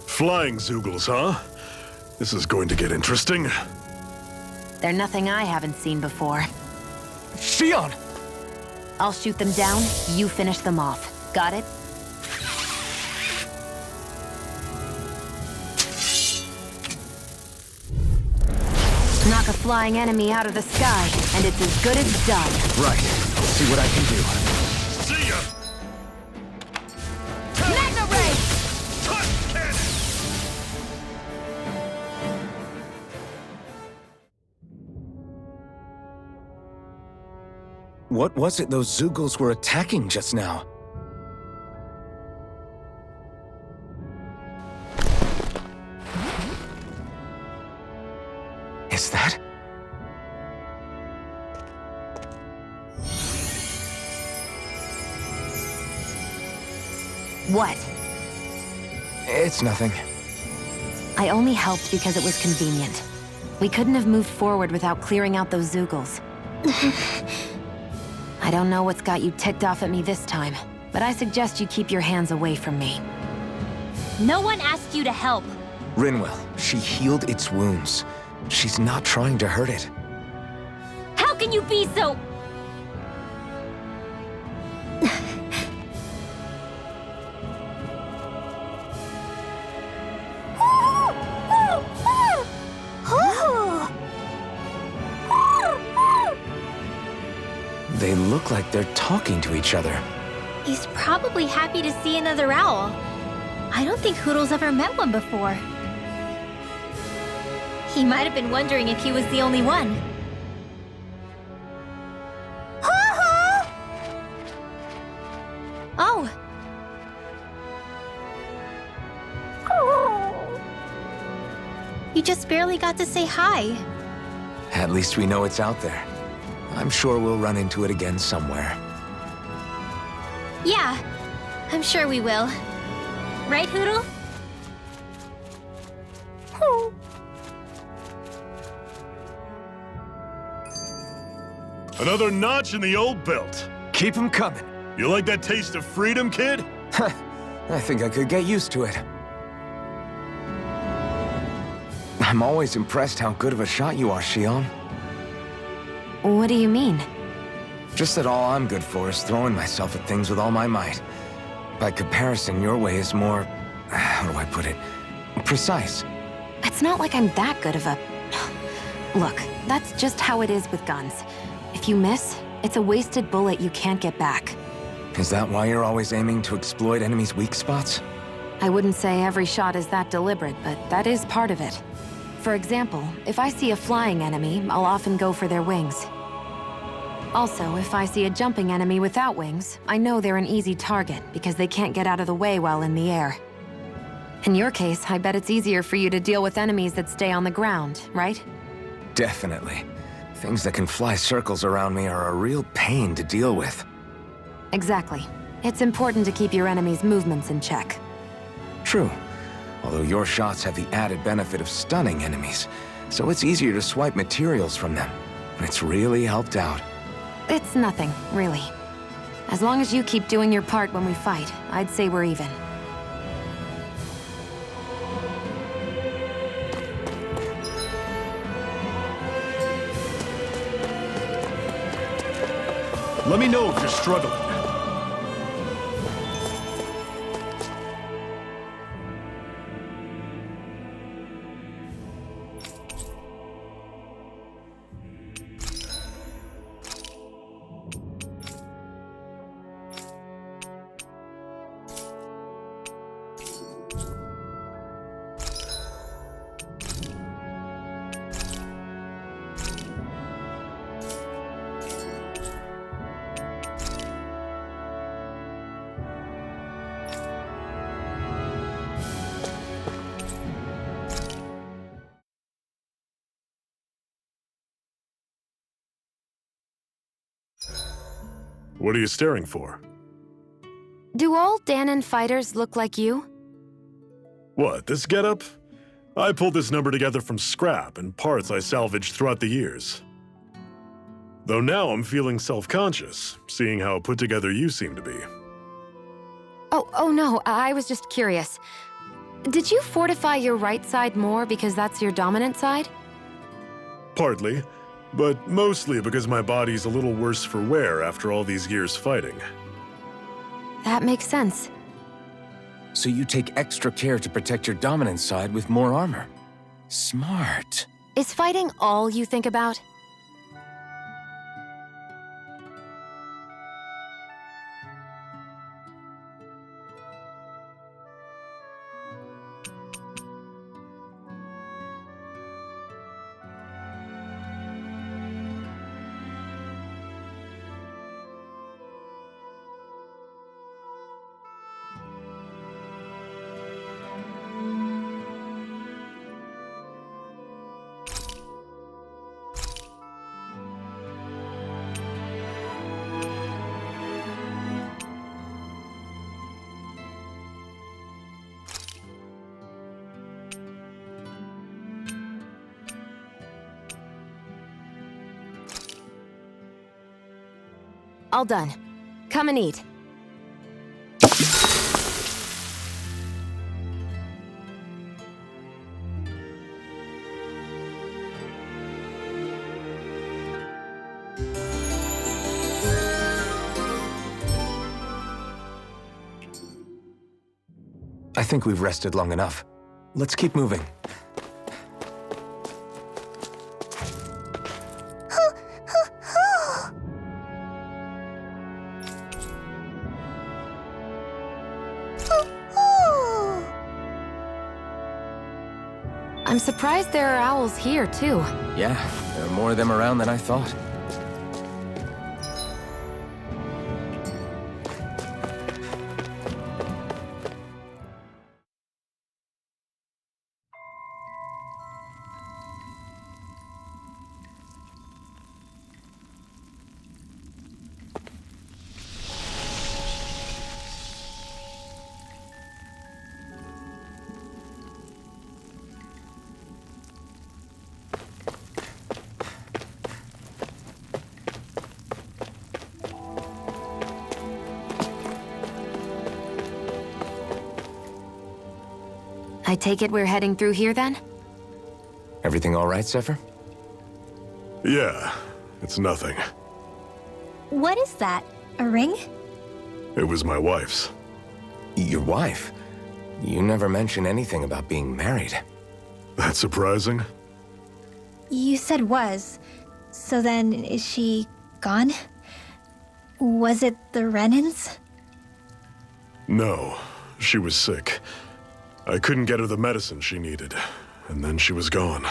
Flying Zoogles, huh? This is going to get interesting. They're nothing I haven't seen before. Shion! I'll shoot them down, you finish them off. Got it? Knock a flying enemy out of the sky, and it's as good as done. Right. See what I can do. See ya! Mega Ray! Touch cannon! What was it those Zoogles were attacking just now? Is that? What? It's nothing. I only helped because it was convenient. We couldn't have moved forward without clearing out those Zoogles. I don't know what's got you ticked off at me this time, but I suggest you keep your hands away from me. No one asked you to help. Rinwell, she healed its wounds. She's not trying to hurt it. How can you be so... They look like they're talking to each other. He's probably happy to see another owl. I don't think Hootle's ever met one before. He might have been wondering if he was the only one. Oh. You just barely got to say hi. At least we know it's out there. I'm sure we'll run into it again somewhere. Yeah, I'm sure we will. Right, Hootle? Another notch in the old belt. Keep 'em coming. You like that taste of freedom, kid? I think I could get used to it. I'm always impressed how good of a shot you are, Shion. What do you mean? Just that all I'm good for is throwing myself at things with all my might. By comparison, your way is more... how do I put it? Precise. It's not like I'm that good of a... Look, that's just how it is with guns. If you miss, it's a wasted bullet you can't get back. Is that why you're always aiming to exploit enemies' weak spots? I wouldn't say every shot is that deliberate, but that is part of it. For example, if I see a flying enemy, I'll often go for their wings. Also, if I see a jumping enemy without wings, I know they're an easy target because they can't get out of the way while in the air. In your case, I bet it's easier for you to deal with enemies that stay on the ground, right? Definitely. Things that can fly circles around me are a real pain to deal with. Exactly. It's important to keep your enemy's movements in check. True. Although your shots have the added benefit of stunning enemies, so it's easier to swipe materials from them. It's really helped out. It's nothing, really. As long as you keep doing your part when we fight, I'd say we're even. Let me know if you're struggling. What are you staring for? Do all Danon fighters look like you? What, this getup? I pulled this number together from scrap and parts I salvaged throughout the years. Though now I'm feeling self-conscious, seeing how put together you seem to be. Oh no, I was just curious. Did you fortify your right side more because that's your dominant side? Partly, but mostly because my body's a little worse for wear after all these years fighting. That makes sense. So you take extra care to protect your dominant side with more armor. Smart. Is fighting all you think about? All done. Come and eat. I think we've rested long enough. Let's keep moving. I'm surprised there are owls here, too. Yeah, there are more of them around than I thought. I take it we're heading through here, then? Everything all right, Zephyr? Yeah, it's nothing. What is that? A ring? It was my wife's. Your wife? You never mention anything about being married. That's surprising? You said was. So then, is she gone? Was it the Renans? No, she was sick. I couldn't get her the medicine she needed, and then she was gone.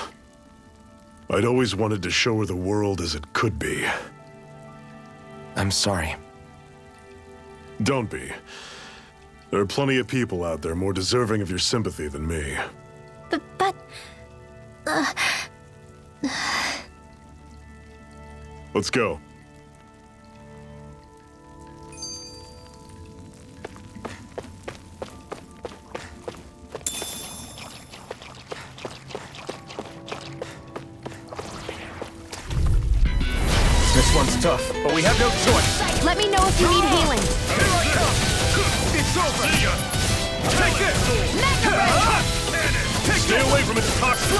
I'd always wanted to show her the world as it could be. I'm sorry. Don't be. There are plenty of people out there more deserving of your sympathy than me. But... Let's go. This one's tough, but we have no choice. Let me know if you need healing. Here I come! It's over! See ya! Take this! Stay away from its toxin!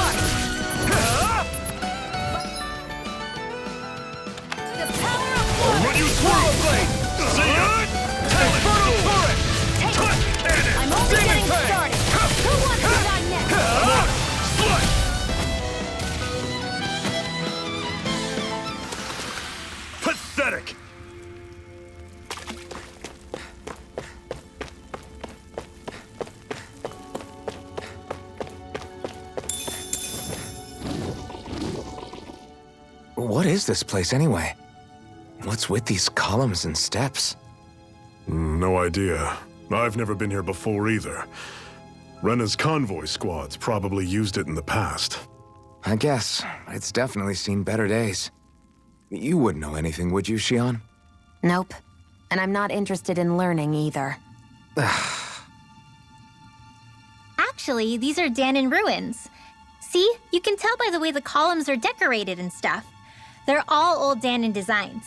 I'll run you through! See ya! Inferno turret! I'm only getting started. Who wants to die next? Pathetic! What is this place anyway? What's with these columns and steps? No idea. I've never been here before either. Rena's convoy squads probably used it in the past. I guess. It's definitely seen better days. You wouldn't know anything, would you, Xion? Nope. and I'm not interested in learning either. Actually, these are Danon ruins. See? You can tell by the way the columns are decorated and stuff. They're all old Danon designs.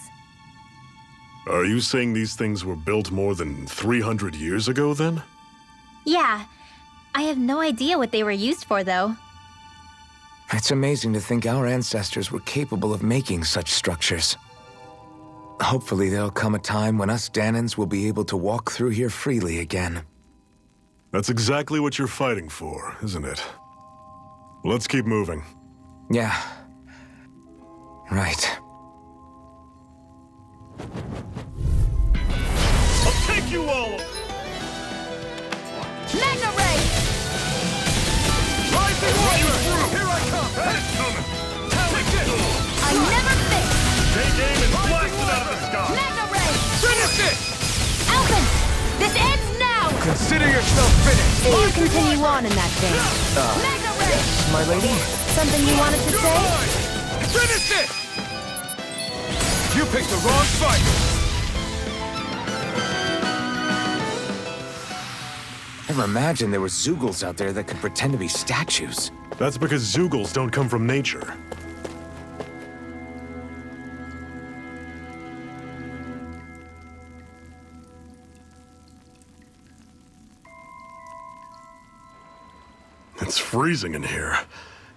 Are you saying these things were built more than 300 years ago, then? Yeah. I have no idea what they were used for, though. It's amazing to think our ancestors were capable of making such structures. Hopefully there'll come a time when us Danons will be able to walk through here freely again. That's exactly what you're fighting for, isn't it? Let's keep moving. Yeah. Right. I'll take you all! Magna Ray! Rising Warrior! Here I come! Take this! I never miss! Take aim and blast it out of the sky! Magna Ray! Finish it! Alphen! This ends now! Consider yourself finished! See you continue on in that vein. Magna Ray! My lady? Something you wanted to say? Finish it! You picked the wrong fight! Never imagined there were Zeugles out there that could pretend to be statues. That's because Zeugles don't come from nature. It's freezing in here.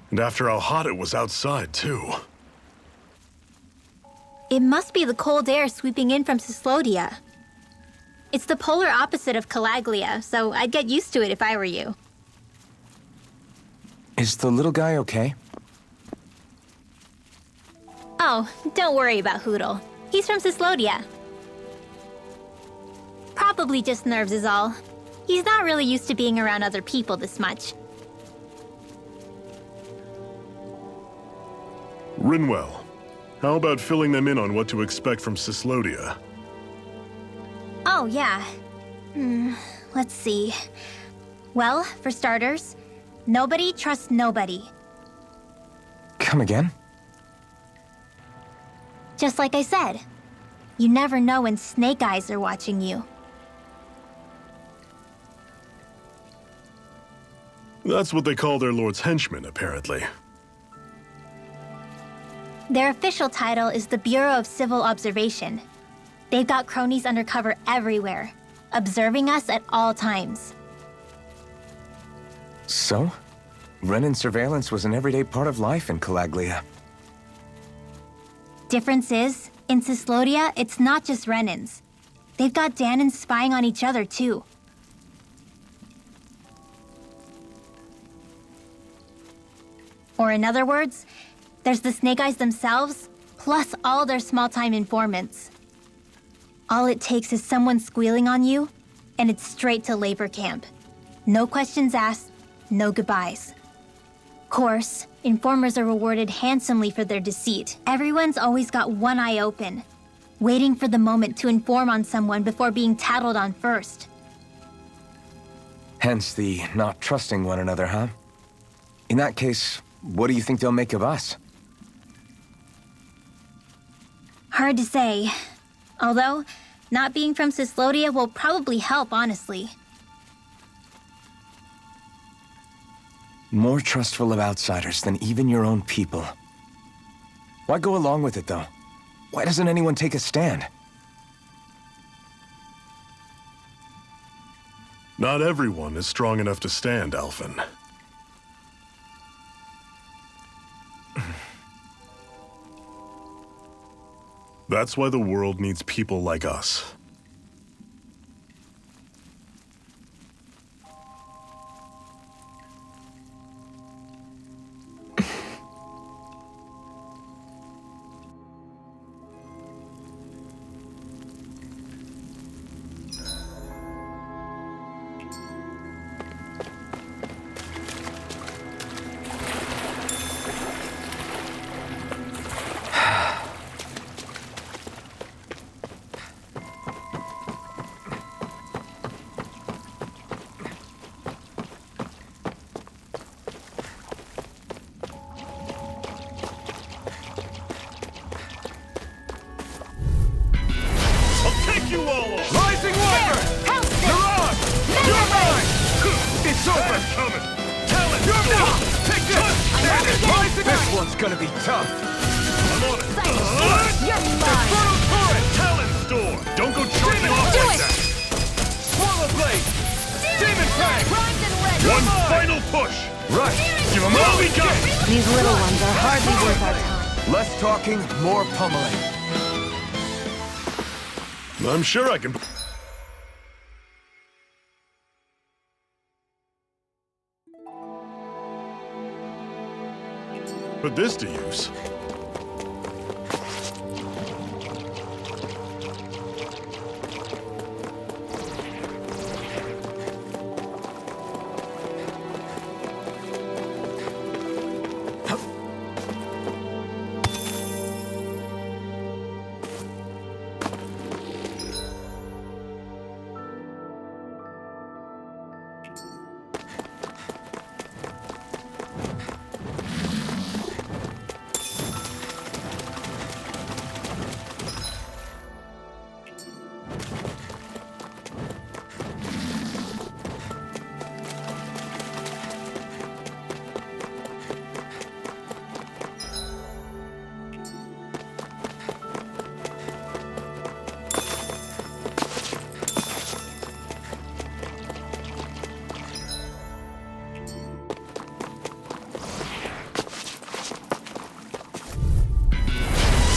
And after how hot it was outside, too. It must be the cold air sweeping in from Cyslodia. It's the polar opposite of Calaglia, so I'd get used to it if I were you. Is the little guy okay? Oh, don't worry about Hootle. He's from Cyslodia. Probably just nerves is all. He's not really used to being around other people this much. Rinwell, how about filling them in on what to expect from Cyslodia? Oh, yeah. Let's see. Well, for starters, nobody trusts nobody. Come again? Just like I said, you never know when Snake Eyes are watching you. That's what they call their lord's henchmen, apparently. Their official title is the Bureau of Civil Observation. They've got cronies undercover everywhere, observing us at all times. So? Renan surveillance was an everyday part of life in Calaglia. Difference is, in Cyslodia, it's not just Renans. They've got Danons spying on each other, too. Or in other words, there's the Snake Eyes themselves, plus all their small-time informants. All it takes is someone squealing on you, and it's straight to labor camp. No questions asked, no goodbyes. Course, informers are rewarded handsomely for their deceit. Everyone's always got one eye open, waiting for the moment to inform on someone before being tattled on first. Hence the not trusting one another, huh? In that case, what do you think they'll make of us? Hard to say. Although, not being from Cyslodia will probably help, honestly. More trustful of outsiders than even your own people. Why go along with it, though? Why doesn't anyone take a stand? Not everyone is strong enough to stand, Alphen. That's why the world needs people like us. you all off! Rising Wyvern! You're on! You're mine! It's over! Coming! Talon! You're mine! Take this! Rising This one's gonna be tough. I'm on it! You're mine! Infernal Torrent! Talon Storm! Don't go charging off Do like it! that! Swallow Blade! Demon Fang! One final push! Right. Give them all we got! These little ones are hardly worth our time. Less talking, more pummeling. I'm sure I can... put this to use.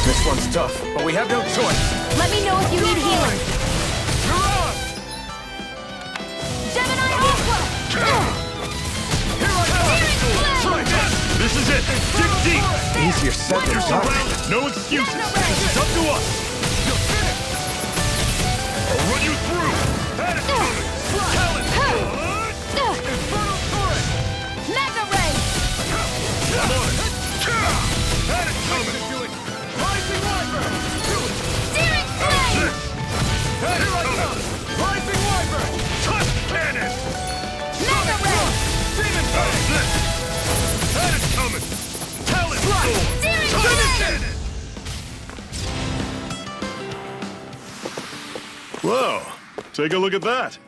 This one's tough, but we have no choice. Let me know if you need healing. You're on! Gemini Aqua! Here I come! Try this! This is it! Dig deep! Easier said than You're done. surrounded! No excuses! This is up to us! You're finished! I'll run you through! Had it coming! Talon! Infernal Torrent! Mega Ray! I'm on it! Had it coming! Rising Wyvern! Do it! Searing Flame! This! Had it Here I coming! come! Rising Wyvern! Tusk Cannon! Mega Ray! Demon Fang! This! Had it coming! Talon Storm! Searing Tusk Flame! Cannon! Whoa! Take a look at that!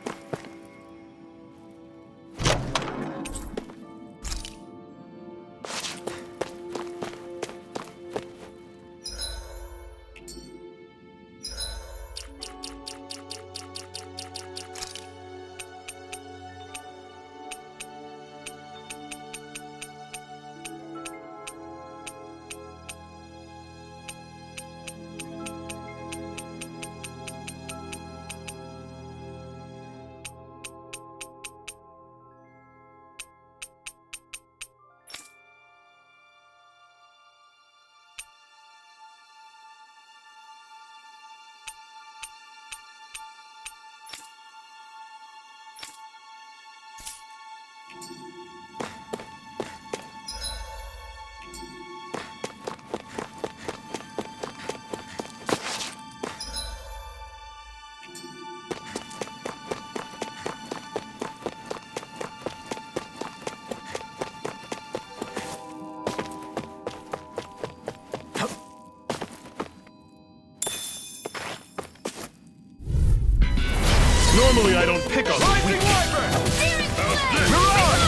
Normally I don't pick on the Rising weak. Wyvern! How's this? You're on!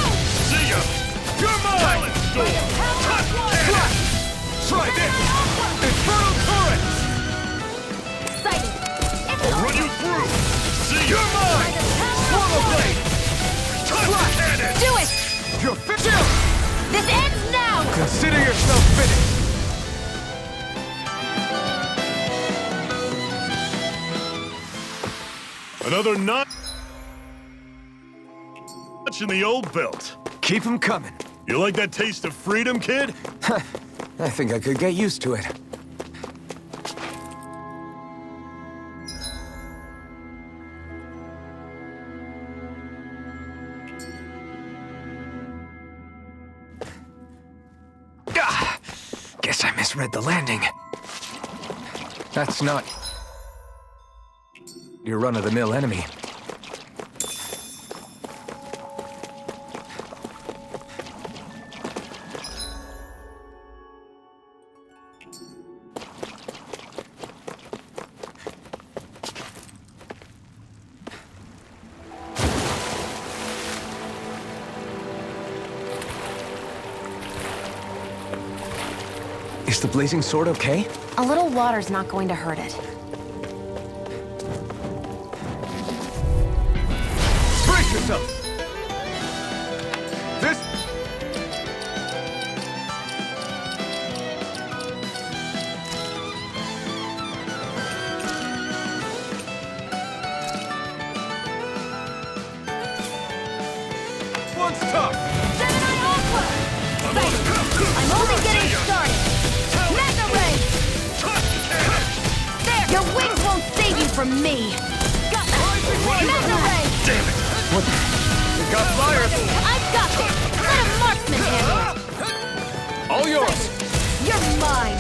See ya! You're mine! Talon Storm! Tusk Cannon! Try this! Infernal Torrent! I'll run you through! See ya! You're mine! Swallow Blade! Tusk Cannon! Do it! You're finished! This ends now! Consider yourself finished. Another notch in the old belt. Keep them coming. You like that taste of freedom, kid? I think I could get used to it. Guess I misread the landing. That's not your run-of-the-mill enemy. the blazing sword okay? A little water's not going to hurt it. Brace yourself! This... one's tough! Gemini Aqua! I'm only getting started! Mega Ray! There! Your wings won't save you from me! Got Mega Ray! Damn it! What the... We got fire! I've got this! Let a marksman handle it! All yours! You're mine!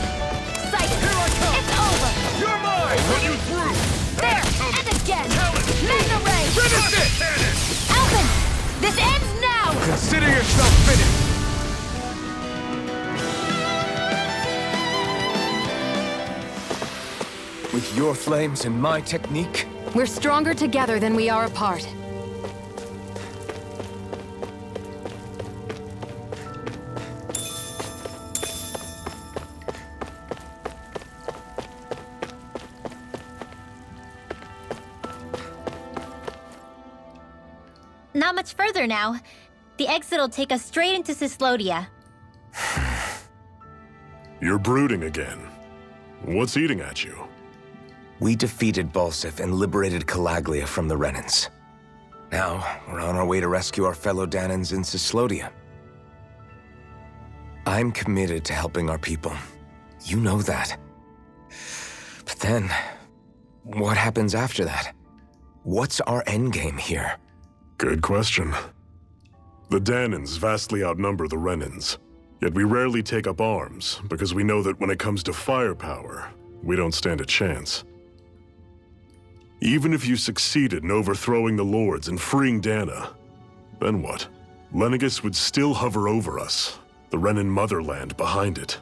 Sighted! It's over! You're mine! I'll run you through! There! And again! Mega Ray! Finish it! Alvin! This ends now! Consider yourself finished! With your flames and my technique, We're stronger together than we are apart. Not much further now. The exit'll take us straight into Cyslodia. You're brooding again. What's eating at you? we defeated Balsif and liberated Calaglia from the Renans. Now, we're on our way to rescue our fellow Danans in Cyslodia. I'm committed to helping our people. You know that. But then, what happens after that? What's our endgame here? Good question. The Danans vastly outnumber the Renans, yet we rarely take up arms because we know that when it comes to firepower, we don't stand a chance. Even if you succeeded in overthrowing the Lords and freeing Dana, then what? Lenegis would still hover over us, the Renan motherland behind it.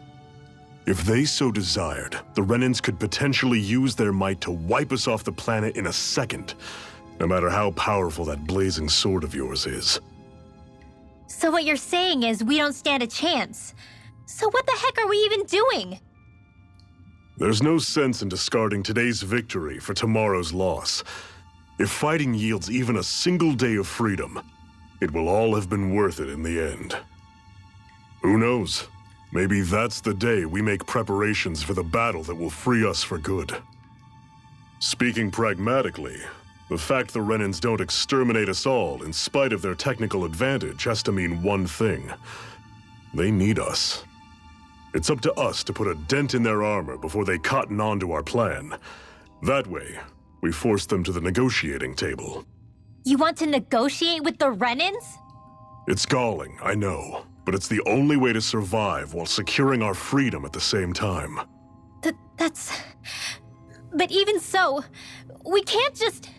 If they so desired, the Renans could potentially use their might to wipe us off the planet in a second, no matter how powerful that blazing sword of yours is. So what you're saying is we don't stand a chance. So what the heck are we even doing? There's no sense in discarding today's victory for tomorrow's loss. If fighting yields even a single day of freedom, it will all have been worth it in the end. Who knows? Maybe that's the day we make preparations for the battle that will free us for good. Speaking pragmatically, the fact the Renans don't exterminate us all in spite of their technical advantage has to mean one thing. They need us. It's up to us to put a dent in their armor before they cotton on to our plan. That way, we force them to the negotiating table. You want to negotiate with the Renans? It's galling, I know, but it's the only way to survive while securing our freedom at the same time. That's... But even so, we can't just...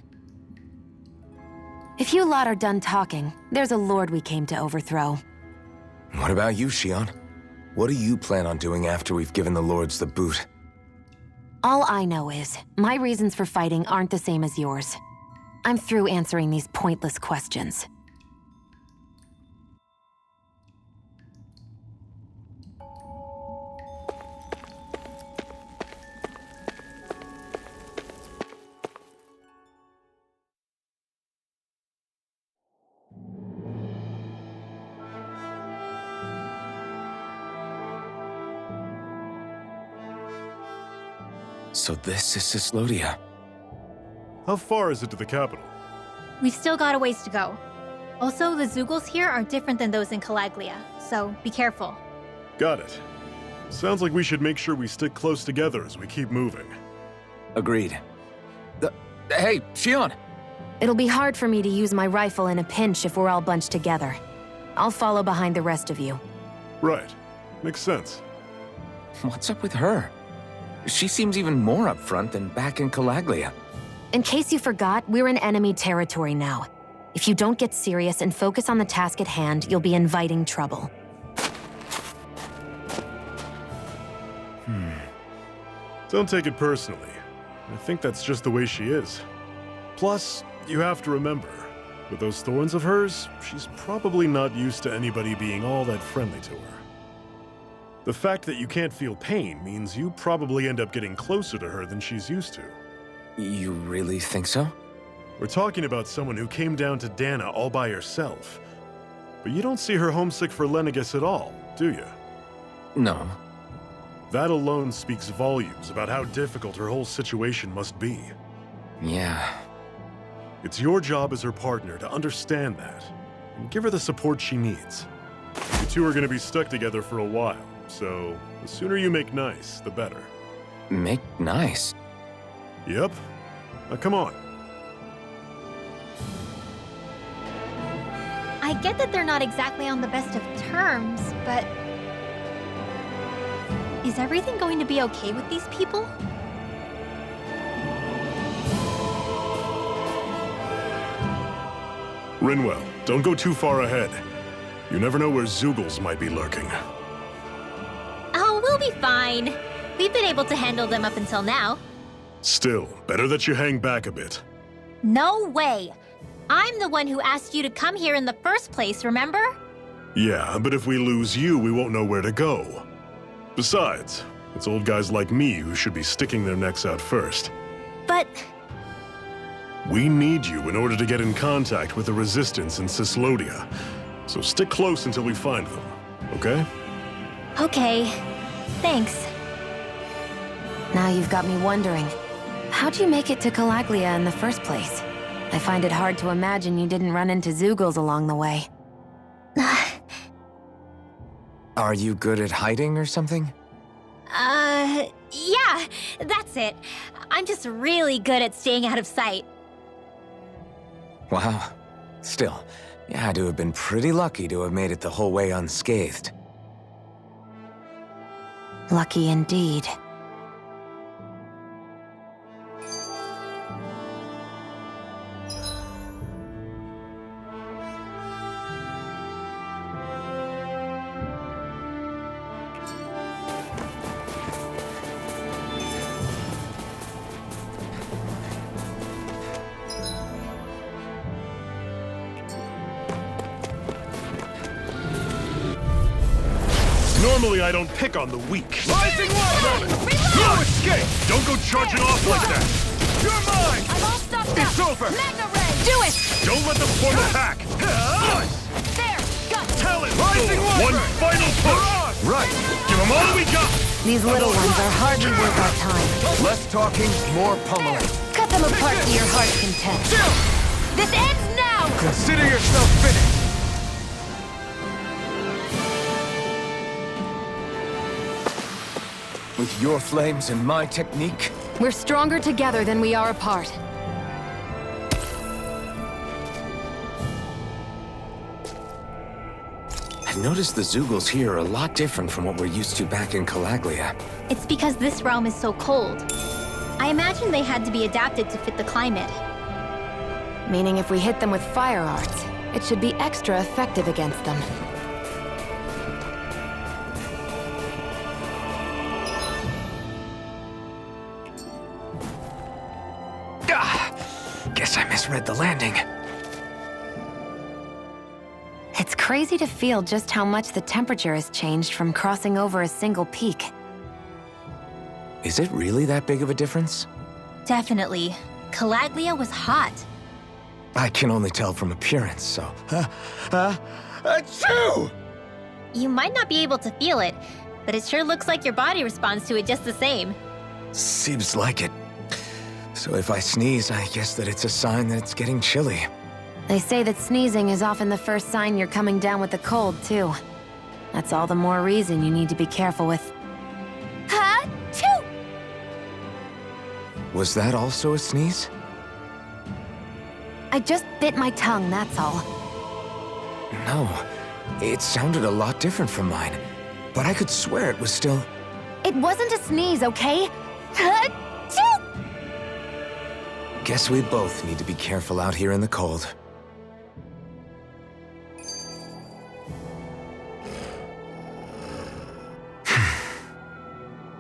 If you lot are done talking, there's a lord we came to overthrow. What about you, Shionne? What do you plan on doing after we've given the Lords the boot? All I know is, my reasons for fighting aren't the same as yours. I'm through answering these pointless questions. So this is Cyslodia. How far is it to the capital? We've still got a ways to go. Also, the Zeugles here are different than those in Calaglia, so be careful. Got it. Sounds like we should make sure we stick close together as we keep moving. Agreed. Hey, Shionne! It'll be hard for me to use my rifle in a pinch if we're all bunched together. I'll follow behind the rest of you. Right. Makes sense. What's up with her? She seems even more upfront than back in Calaglia. In case you forgot, we're in enemy territory now. If you don't get serious and focus on the task at hand, you'll be inviting trouble. Don't take it personally. I think that's just the way she is. Plus, you have to remember, with those thorns of hers, she's probably not used to anybody being all that friendly to her. The fact that you can't feel pain means you probably end up getting closer to her than she's used to. You really think so? We're talking about someone who came down to Dana all by herself. But you don't see her homesick for Lenegis at all, do you? No. That alone speaks volumes about how difficult her whole situation must be. Yeah. It's your job as her partner to understand that, and give her the support she needs. You two are going to be stuck together for a while, so the sooner you make nice, the better. Make nice? Yep. Now come on. I get that they're not exactly on the best of terms, but... is everything going to be okay with these people? Rinwell, don't go too far ahead. You never know where Zeugles might be lurking. Oh, we'll be fine. We've been able to handle them up until now. Still, better that you hang back a bit. No way! I'm the one who asked you to come here in the first place, remember? Yeah, but if we lose you, we won't know where to go. Besides, it's old guys like me who should be sticking their necks out first. But... We need you in order to get in contact with the Resistance in Cyslodia. So stick close until we find them, okay? okay. Thanks. Now you've got me wondering. How'd you make it to Calaglia in the first place? I find it hard to imagine you didn't run into Zeugles along the way. Are you good at hiding or something? Yeah, that's it. I'm just really good at staying out of sight. Wow. Still, you had to have been pretty lucky to have made it the whole way unscathed. Lucky indeed. Normally I don't pick on the weak. Rising water! No escape! Don't go charging off like that! You're mine! I'm all stuffed up! It's over! Magna Ray! Do it! Don't let them form attack! There! Got it! Talent! Rising water! One final push! Right! Give them all we got! These little ones are hardly worth our time. Less talking, more pummeling. Cut them apart to your heart's content. This ends now! Consider yourself finished! With your flames and my technique, We're stronger together than we are apart. I've noticed the Zeugles here are a lot different from what we're used to back in Calaglia. It's because this realm is so cold. I imagine they had to be adapted to fit the climate. Meaning if we hit them with fire arts, it should be extra effective against them. Guess I misread the landing. It's crazy to feel just how much the temperature has changed from crossing over a single peak. Is it really that big of a difference? Definitely. Calaglia was hot. I can only tell from appearance, so... Achoo! You might not be able to feel it, but it sure looks like your body responds to it just the same. Seems like it. So if I sneeze, I guess that it's a sign that it's getting chilly. They say that sneezing is often the first sign you're coming down with the cold, too. That's all the more reason you need to be careful with. Ha-choo! Was that also a sneeze? I just bit my tongue, that's all. No. It sounded a lot different from mine. But I could swear it was still... It wasn't a sneeze, okay? Ha-choo! Guess we both need to be careful out here in the cold.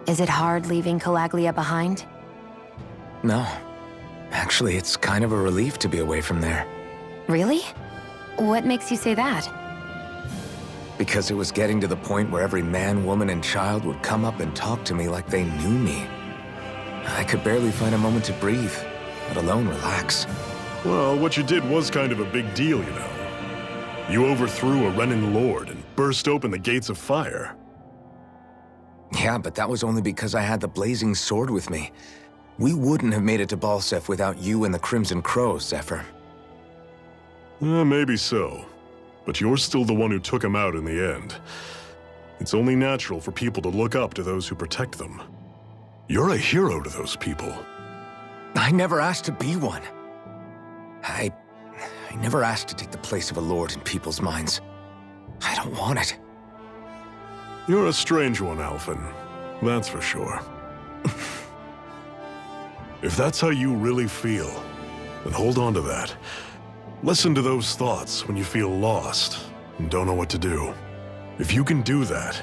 Is it hard leaving Calaglia behind? No. Actually, it's kind of a relief to be away from there. Really? What makes you say that? because it was getting to the point where every man, woman, and child would come up and talk to me like they knew me. I could barely find a moment to breathe, let alone relax. Well, what you did was kind of a big deal, you know. You overthrew a Renin lord and burst open the gates of fire. Yeah, but that was only because I had the blazing sword with me. We wouldn't have made it to Balseph without you and the Crimson Crows, Zephyr. Maybe so. But you're still the one who took him out in the end. It's only natural for people to look up to those who protect them. You're a hero to those people. I never asked to be one. I never asked to take the place of a lord in people's minds. I don't want it. You're a strange one, Alphen. That's for sure. If that's how you really feel, then hold on to that. Listen to those thoughts when you feel lost and don't know what to do. If you can do that,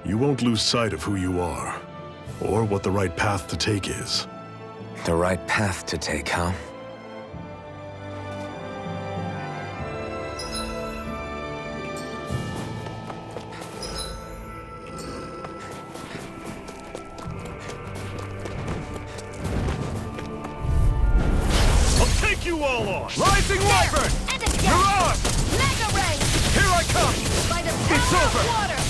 you won't lose sight of who you are, or what the right path to take is. The right path to take, huh? I'll take you all on! Rising Wyvern! And again! You're on! Mega Ray! Here I come! By the It's power over. of water!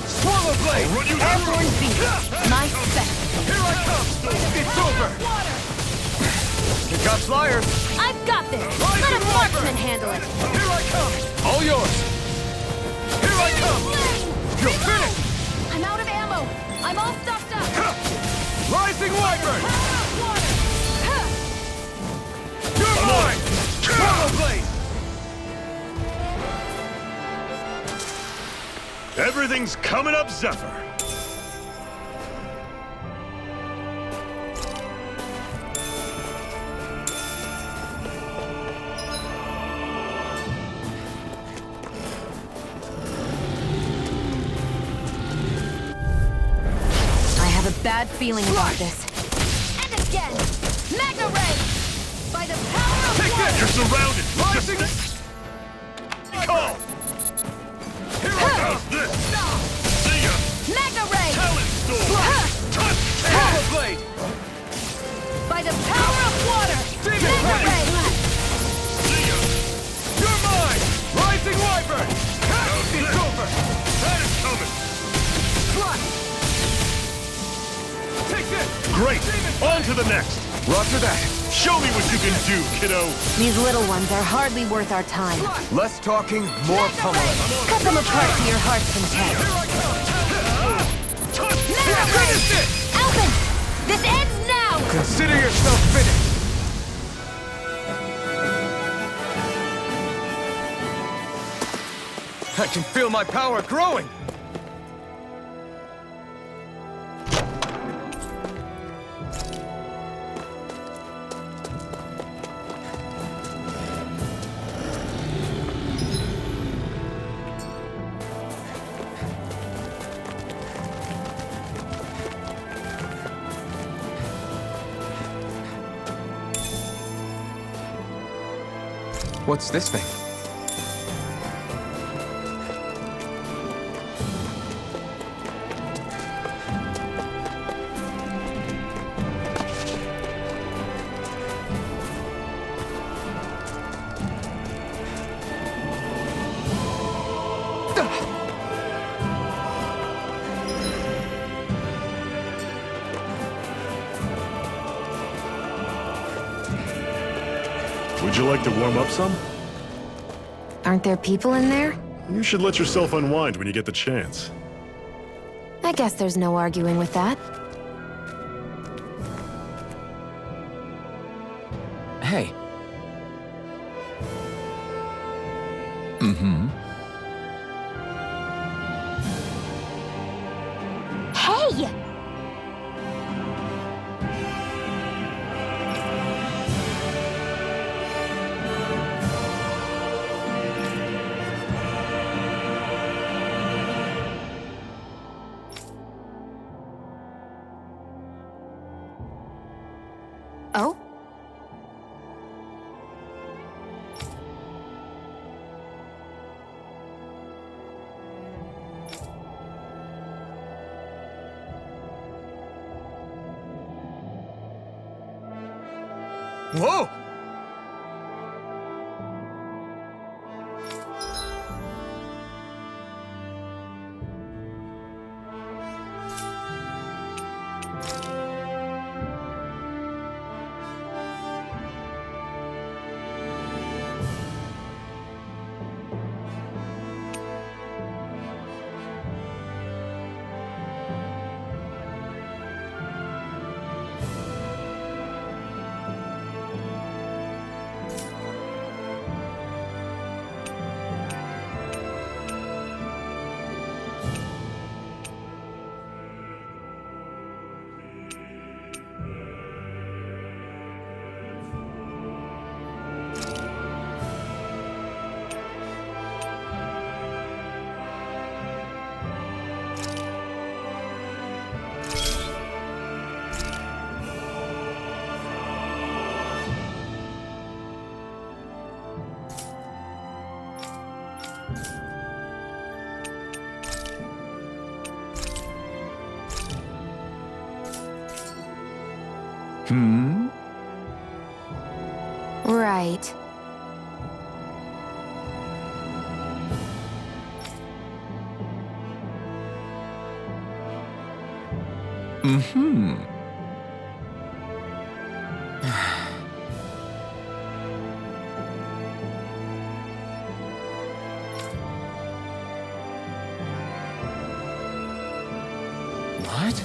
Swallow Blade! Run you Hammering through. Beast! My specialty. Here I come! It's over! Water! You got flyers! I've got this. Rising Let a Wyvern! marksman handle it. Here I come! All yours! Here I come! You're finished! I'm out of ammo! I'm all stuffed up! Rising Wyvern! Power of water! You're mine! Swallow Blade! Everything's coming up, Zephyr! I have a bad feeling about this. And again! Mega Ray! By the power of Take water! this! You're surrounded! Rising... Call! Here I come! This! See ya! Mega Ray! Talon Storm! Touch! Swallow Blade! By the power of water! Demon Mega Blade! Ray! See ya! You're mine! Rising Wyvern! It's over! That is coming! Flash! Take this! Great! On to the next! Roger that. Show me what you can do, kiddo! These little ones are hardly worth our time. Less talking, more pummeling. Cut them apart to your heart's content. Here I come! Mega Ray! Finish it! Alvin! This ends now! Consider yourself finished. I can feel my power growing. What's this thing? Would you like to warm up some? Aren't there people in there? You should let yourself unwind when you get the chance. I guess there's no arguing with that. Hey. Hey! Oh? Whoa! Right. What?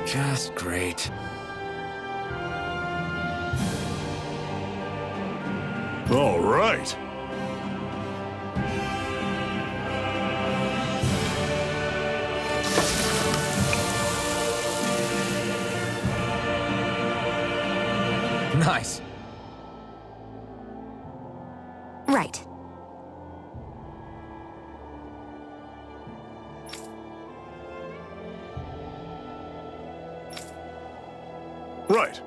Just great. All right. Nice. Right. Right.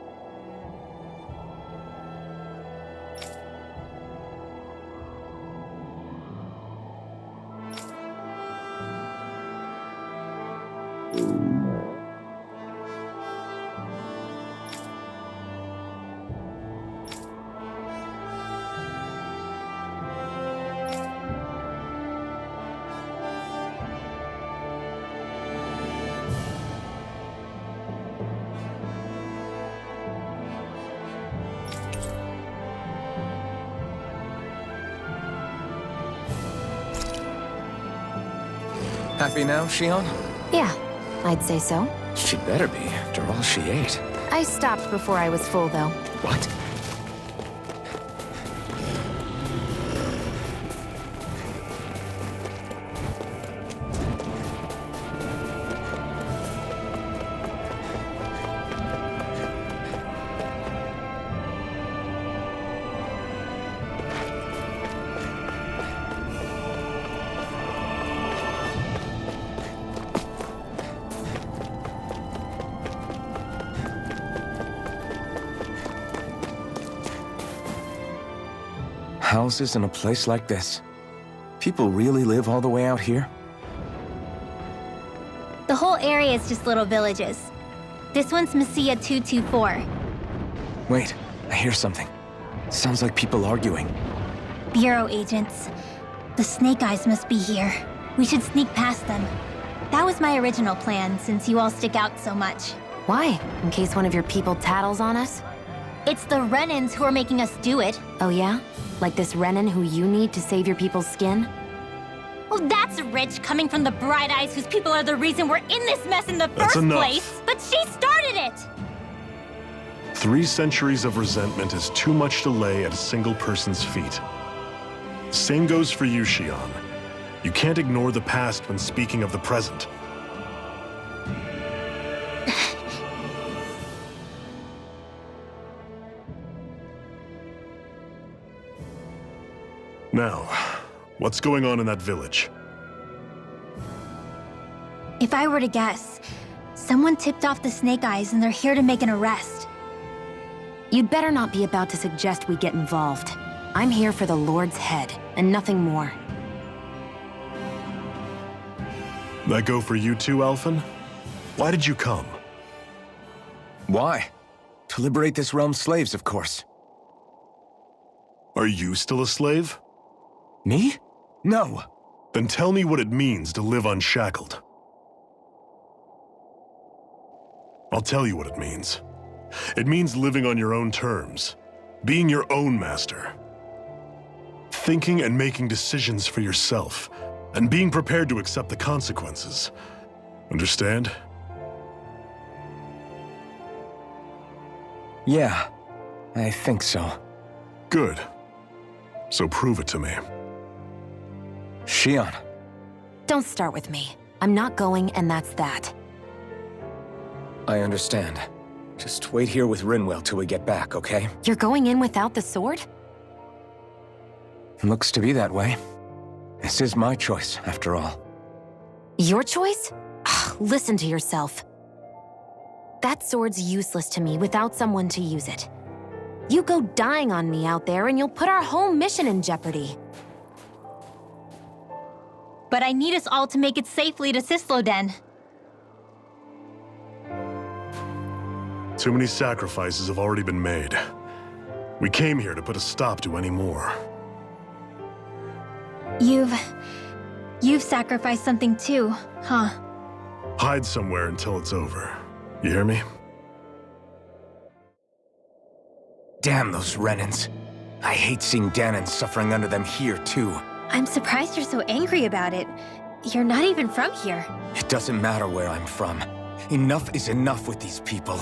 Happy now, Shion? Yeah, I'd say so. She better be, after all she ate. I stopped before I was full, though. What? Houses in a place like this? People really live all the way out here? The whole area is just little villages. This one's Messia 224. Wait, I hear something. Sounds like people arguing. Bureau agents. The Snake Eyes must be here. We should sneak past them. That was my original plan, since you all stick out so much. Why? In case one of your people tattles on us? It's the Renans who are making us do it. Oh yeah? Like this Renan who you need to save your people's skin? Well, that's rich coming from the Bright Eyes whose people are the reason we're in this mess in the That's first enough. place. But she started it! 3 centuries of resentment is too much to lay at a single person's feet. Same goes for you, Xion. You can't ignore the past when speaking of the present. Now, what's going on in that village? If I were to guess, someone tipped off the Snake Eyes and they're here to make an arrest. You'd better not be about to suggest we get involved. I'm here for the Lord's head, and nothing more. That go for you too, Alphen? Why did you come? Why? To liberate this realm's slaves, of course. Are you still a slave? Me? No. Then tell me what it means to live unshackled. I'll tell you what it means. It means living on your own terms, being your own master, thinking and making decisions for yourself, and being prepared to accept the consequences. Understand? Yeah, I think so. Good. So prove it to me. Xion. Don't start with me. I'm not going, and that's that. I understand. Just wait here with Rinwell till we get back, okay? You're going in without the sword? Looks to be that way. This is my choice, after all. Your choice? Listen to yourself. That sword's useless to me without someone to use it. You go dying on me out there and you'll put our whole mission in jeopardy. But I need us all to make it safely to Sisloden. Too many sacrifices have already been made. We came here to put a stop to any more. You've sacrificed something too, huh? Hide somewhere until it's over. You hear me? Damn those Renans. I hate seeing Danon suffering under them here, too. I'm surprised you're so angry about it. You're not even from here. It doesn't matter where I'm from. Enough is enough with these people.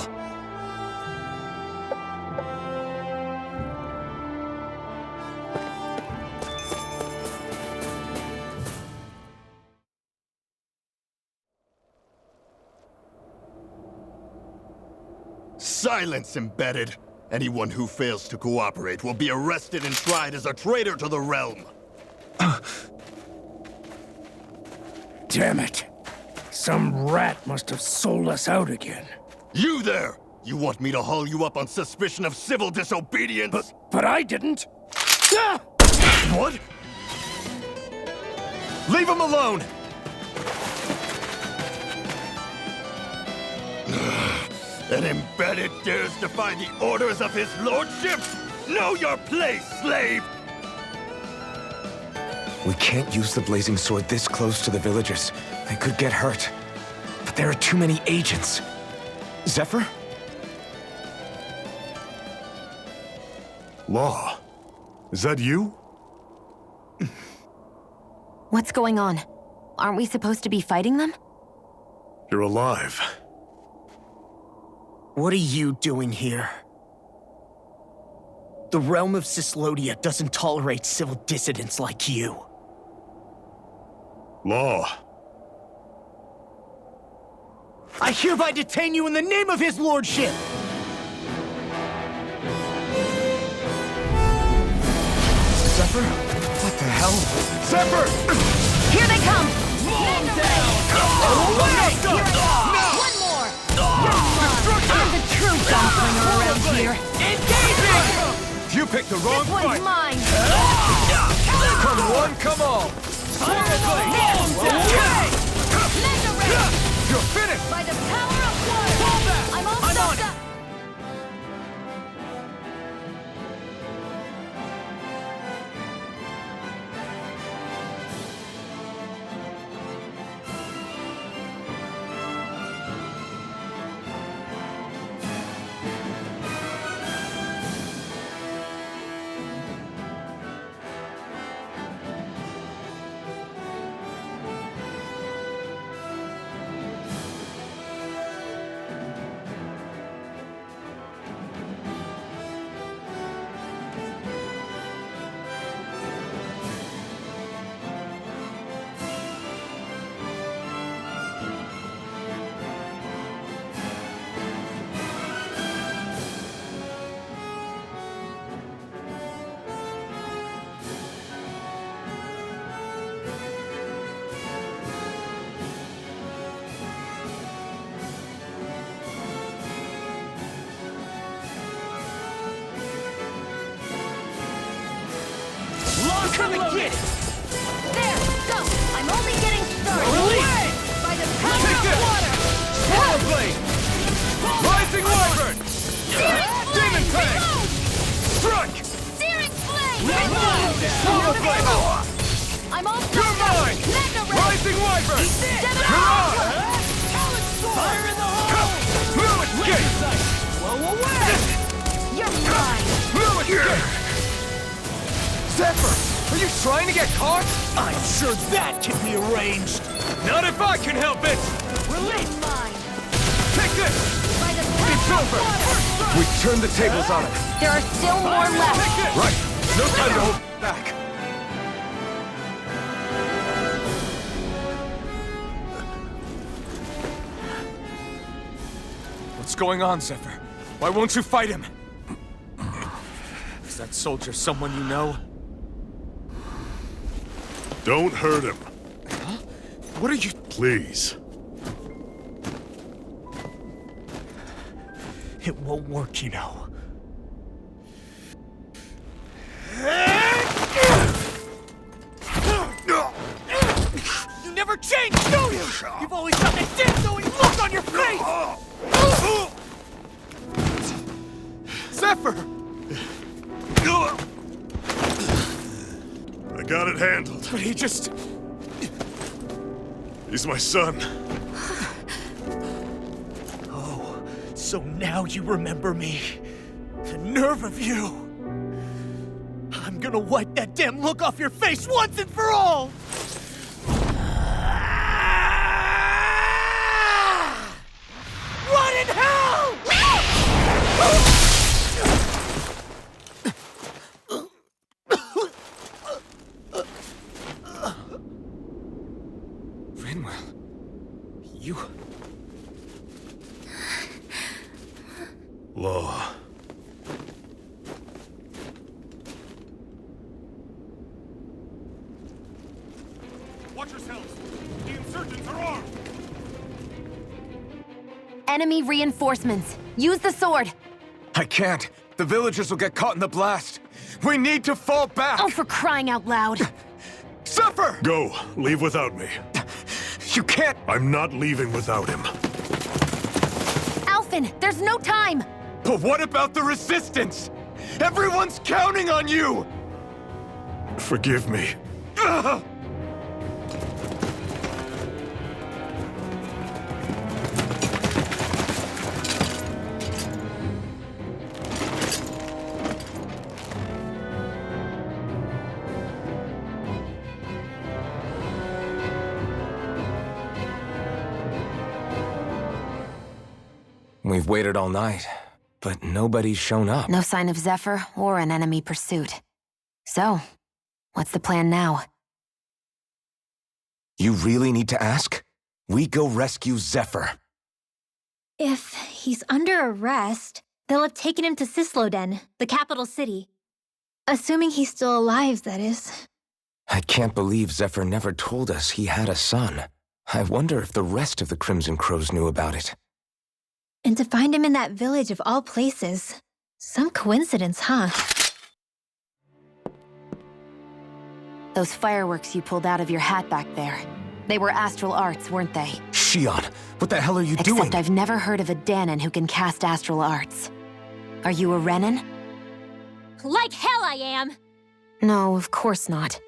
Silence, Embedded! Anyone who fails to cooperate will be arrested and tried as a traitor to the realm. Damn it. Some rat must have sold us out again. You there! You want me to haul you up on suspicion of civil disobedience? But I didn't. Ah! What? Leave him alone! An Embedded dares defy the orders of his lordship? Know your place, slave! We can't use the blazing sword this close to the villagers. They could get hurt. But there are too many agents. Zephyr? Law. Is that you? What's going on? Aren't we supposed to be fighting them? You're alive. What are you doing here? The realm of Cyslodia doesn't tolerate civil dissidents like you. Law. I hereby detain you in the name of his lordship! Zephyr? What the hell? Zephyr! Here they come! Mow down! One more! I'm the true gunbringer around here. Engaging! You picked the wrong This one's mine! Come one, come all! You're finished! By the power of one! I'm almost on it. done! gonna get it! There, go! I'm only getting started! Release! By the power of water! Swallow Blade! Rising Wyvern! Demon Fang! Strike! Searing Flame! Swallow Blade! I'm all You're mine! Mega Ray! Rising Wyvern! You're on! Fire in the hole! Lewis Gate! Blow away! You're mine! Lewis Gate! Zephyr! Are you trying to get caught? I'm sure that can be arranged! Not if I can help it! Release! Mine! Take this! By the It's power over! of water! We turned the tables on him. There are still more left! Take this! Right. No time to hold back! What's going on, Zephyr? Why won't you fight him? Is that soldier someone you know? Don't hurt him, What are you... please. It won't work, you know. You never change, do you? You've always got that damn knowing look on your face! Zephyr! I got it handled. But he just... He's my son. Oh, so now you remember me. The nerve of you! I'm gonna wipe that damn look off your face once and for all! Run in hell! Rinwell. You... Law. Watch yourselves! The insurgents are armed! Enemy reinforcements. Use the sword. I can't. The villagers will get caught in the blast. We need to fall back. Oh, for crying out loud. Zephyr! Go. Leave without me. You can't... I'm not leaving without him. Alphen, there's no time. But what about the resistance? Everyone's counting on you! Forgive me. Ugh! We've waited all night, but nobody's shown up. No sign of Zephyr or an enemy pursuit. So, what's the plan now? You really need to ask? We go rescue Zephyr. If he's under arrest, they'll have taken him to Cisloden, the capital city. Assuming he's still alive, that is. I can't believe Zephyr never told us he had a son. I wonder if the rest of the Crimson Crows knew about it. And to find him in that village of all places. Some coincidence, huh? Those fireworks you pulled out of your hat back there. They were astral arts, weren't they? Shion, what the hell are you doing? Except I've never heard of a Dahnan who can cast astral arts. Are you a Renan? Like hell I am! No, of course not.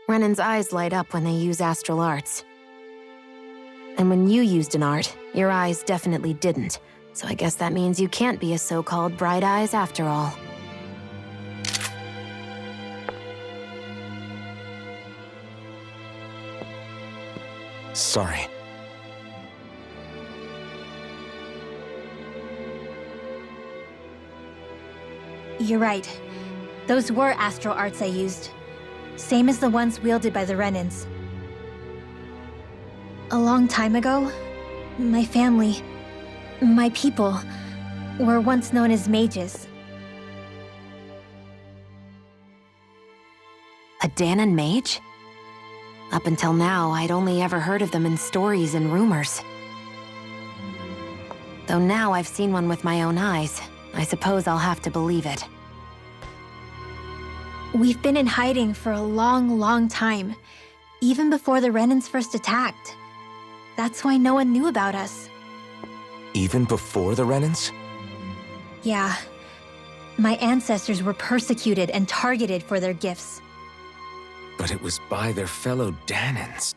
Renan's eyes light up when they use astral arts. And when you used an art, your eyes definitely didn't. So I guess that means you can't be a so-called Bright Eyes after all. Sorry. You're right. Those were astral arts I used. Same as the ones wielded by the Renans. A long time ago, my family, my people, were once known as mages. A Dahnan mage? Up until now, I'd only ever heard of them in stories and rumors. Though now I've seen one with my own eyes, I suppose I'll have to believe it. We've been in hiding for a long, long time, even before the Renans first attacked. That's why no one knew about us. Even before the Renans? Yeah. My ancestors were persecuted and targeted for their gifts. But it was by their fellow Dahnans.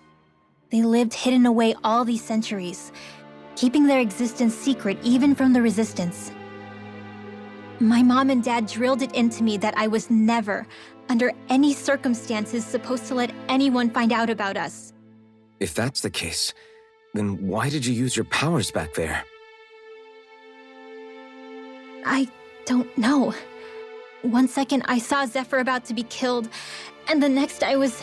They lived hidden away all these centuries, keeping their existence secret even from the Resistance. My mom and dad drilled it into me that I was never, under any circumstances, supposed to let anyone find out about us. If that's the case, then why did you use your powers back there? I don't know. One second I saw Zephyr about to be killed, and the next I was...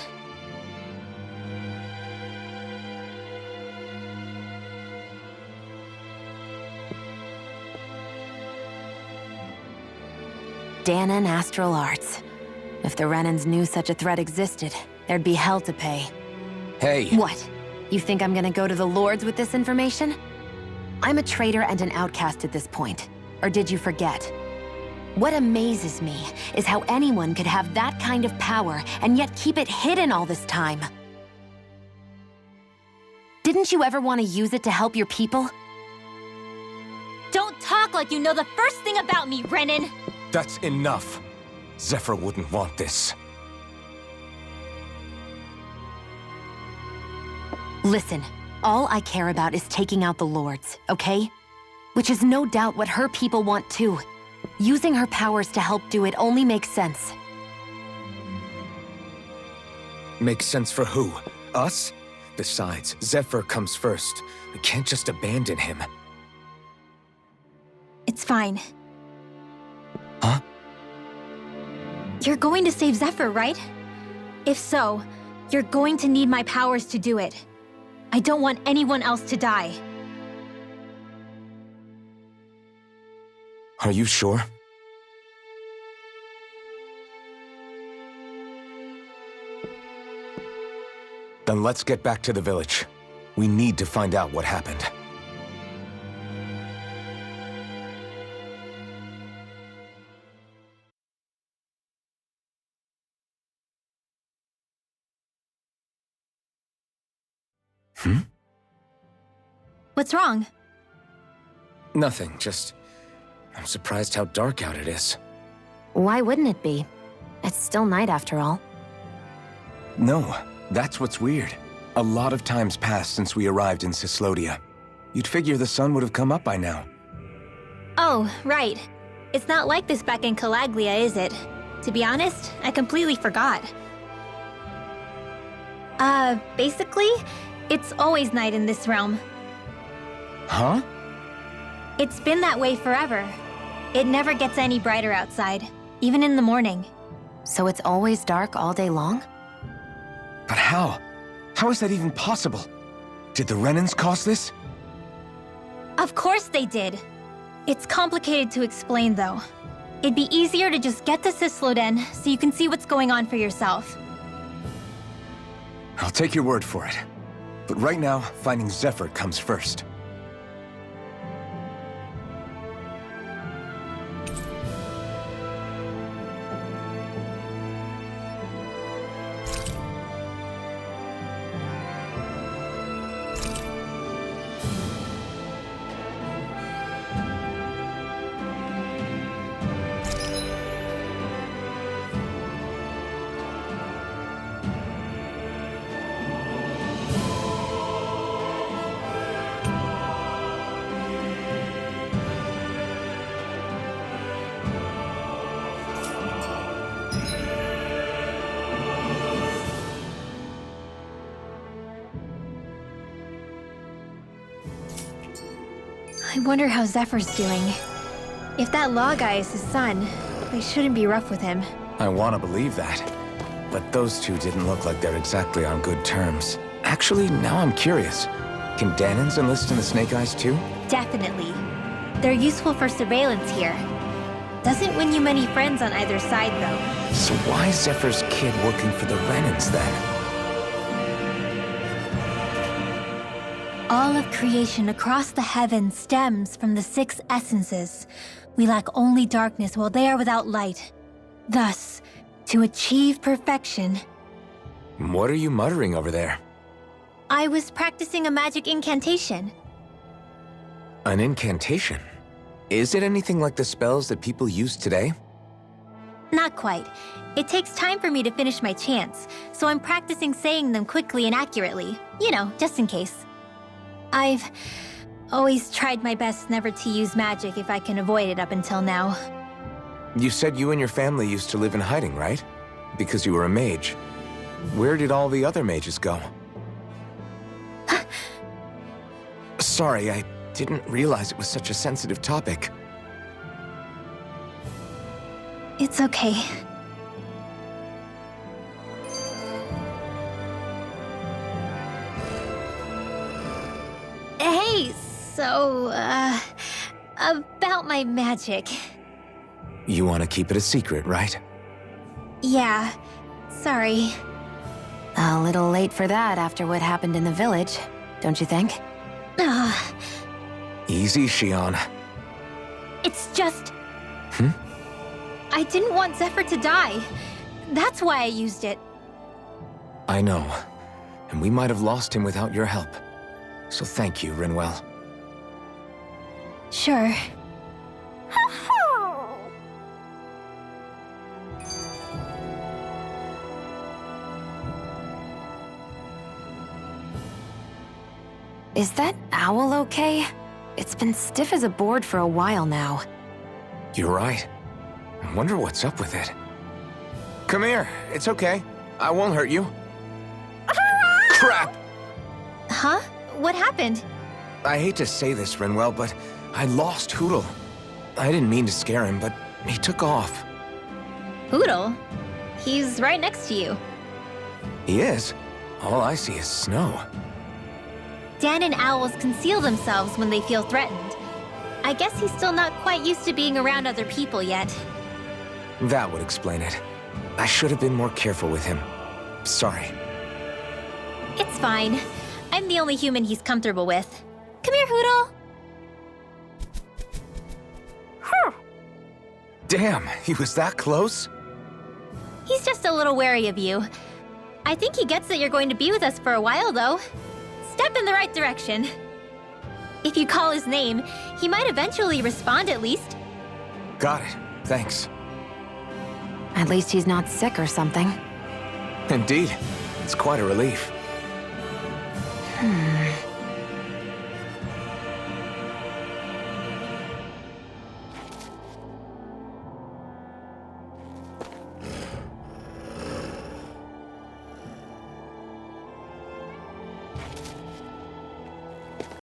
Dahnan Astral Arts. If the Renans knew such a threat existed, there'd be hell to pay. Hey! What? You think I'm gonna go to the Lords with this information? I'm a traitor and an outcast at this point. Or did you forget? What amazes me is how anyone could have that kind of power and yet keep it hidden all this time. Didn't you ever want to use it to help your people? Don't talk like you know the first thing about me, Renan! That's enough. Zephyr wouldn't want this. Listen, all I care about is taking out the Lords, okay? Which is no doubt what her people want too. Using her powers to help do it only makes sense. Makes sense for who? Us? Besides, Zephyr comes first. We can't just abandon him. It's fine. Huh? You're going to save Zephyr, right? If so, you're going to need my powers to do it. I don't want anyone else to die. Are you sure? Then let's get back to the village. We need to find out what happened. What's wrong? Nothing, just... I'm surprised how dark out it is. Why wouldn't it be? It's still night after all. No, that's what's weird. A lot of time's passed since we arrived in Cyslodia. You'd figure the sun would have come up by now. Oh, right. It's not like this back in Calaglia, is it? To be honest, I completely forgot. Basically, it's always night in this realm. Huh? It's been that way forever. It never gets any brighter outside, even in the morning. So it's always dark all day long? But how? How is that even possible? Did the Renans cause this? Of course they did. It's complicated to explain, though. It'd be easier to just get to Cysloden so you can see what's going on for yourself. I'll take your word for it. But right now, finding Zephyr comes first. I wonder how Zephyr's doing. If that Law guy is his son, they shouldn't be rough with him. I want to believe that. But those two didn't look like they're exactly on good terms. Actually, now I'm curious. Can Dahnans enlist in the Snake Eyes too? Definitely. They're useful for surveillance here. Doesn't win you many friends on either side, though. So why is Zephyr's kid working for the Renans then? All of creation across the heavens stems from the 6 essences. We lack only darkness while they are without light. Thus, To achieve perfection. What are you muttering over there? I was practicing a magic incantation. An incantation? Is it anything like the spells that people use today? Not quite. It takes time for me to finish my chants, so I'm practicing saying them quickly and accurately. You know, just in case. I've always tried my best never to use magic if I can avoid it up until now. You said you and your family used to live in hiding, right? Because you were a mage. Where did all the other mages go? Sorry, I didn't realize it was such a sensitive topic. It's okay. Hey, so, about my magic. You want to keep it a secret, right? Yeah, sorry. A little late for that after what happened in the village, don't you think? Easy, Shion. It's just... I didn't want Zephyr to die. That's why I used it. I know. And we might have lost him without your help. So thank you, Rinwell. Sure. Is that owl okay? It's been stiff as a board for a while now. You're right. I wonder what's up with it. Come here. It's okay. I won't hurt you. Crap! Huh? What happened? I hate to say this, Rinwell, but I lost Hootle. I didn't mean to scare him, but he took off. Hootle? He's right next to you. He is? All I see is snow. Dan and owls conceal themselves when they feel threatened. I guess he's still not quite used to being around other people yet. That would explain it. I should have been more careful with him. Sorry. It's fine. I'm the only human he's comfortable with. Come here, Hootle. Damn, he was that close? He's just a little wary of you. I think he gets that you're going to be with us for a while, though. Step in the right direction. If you call his name, he might eventually respond at least. Got it. Thanks. At least he's not sick or something. Indeed. It's quite a relief.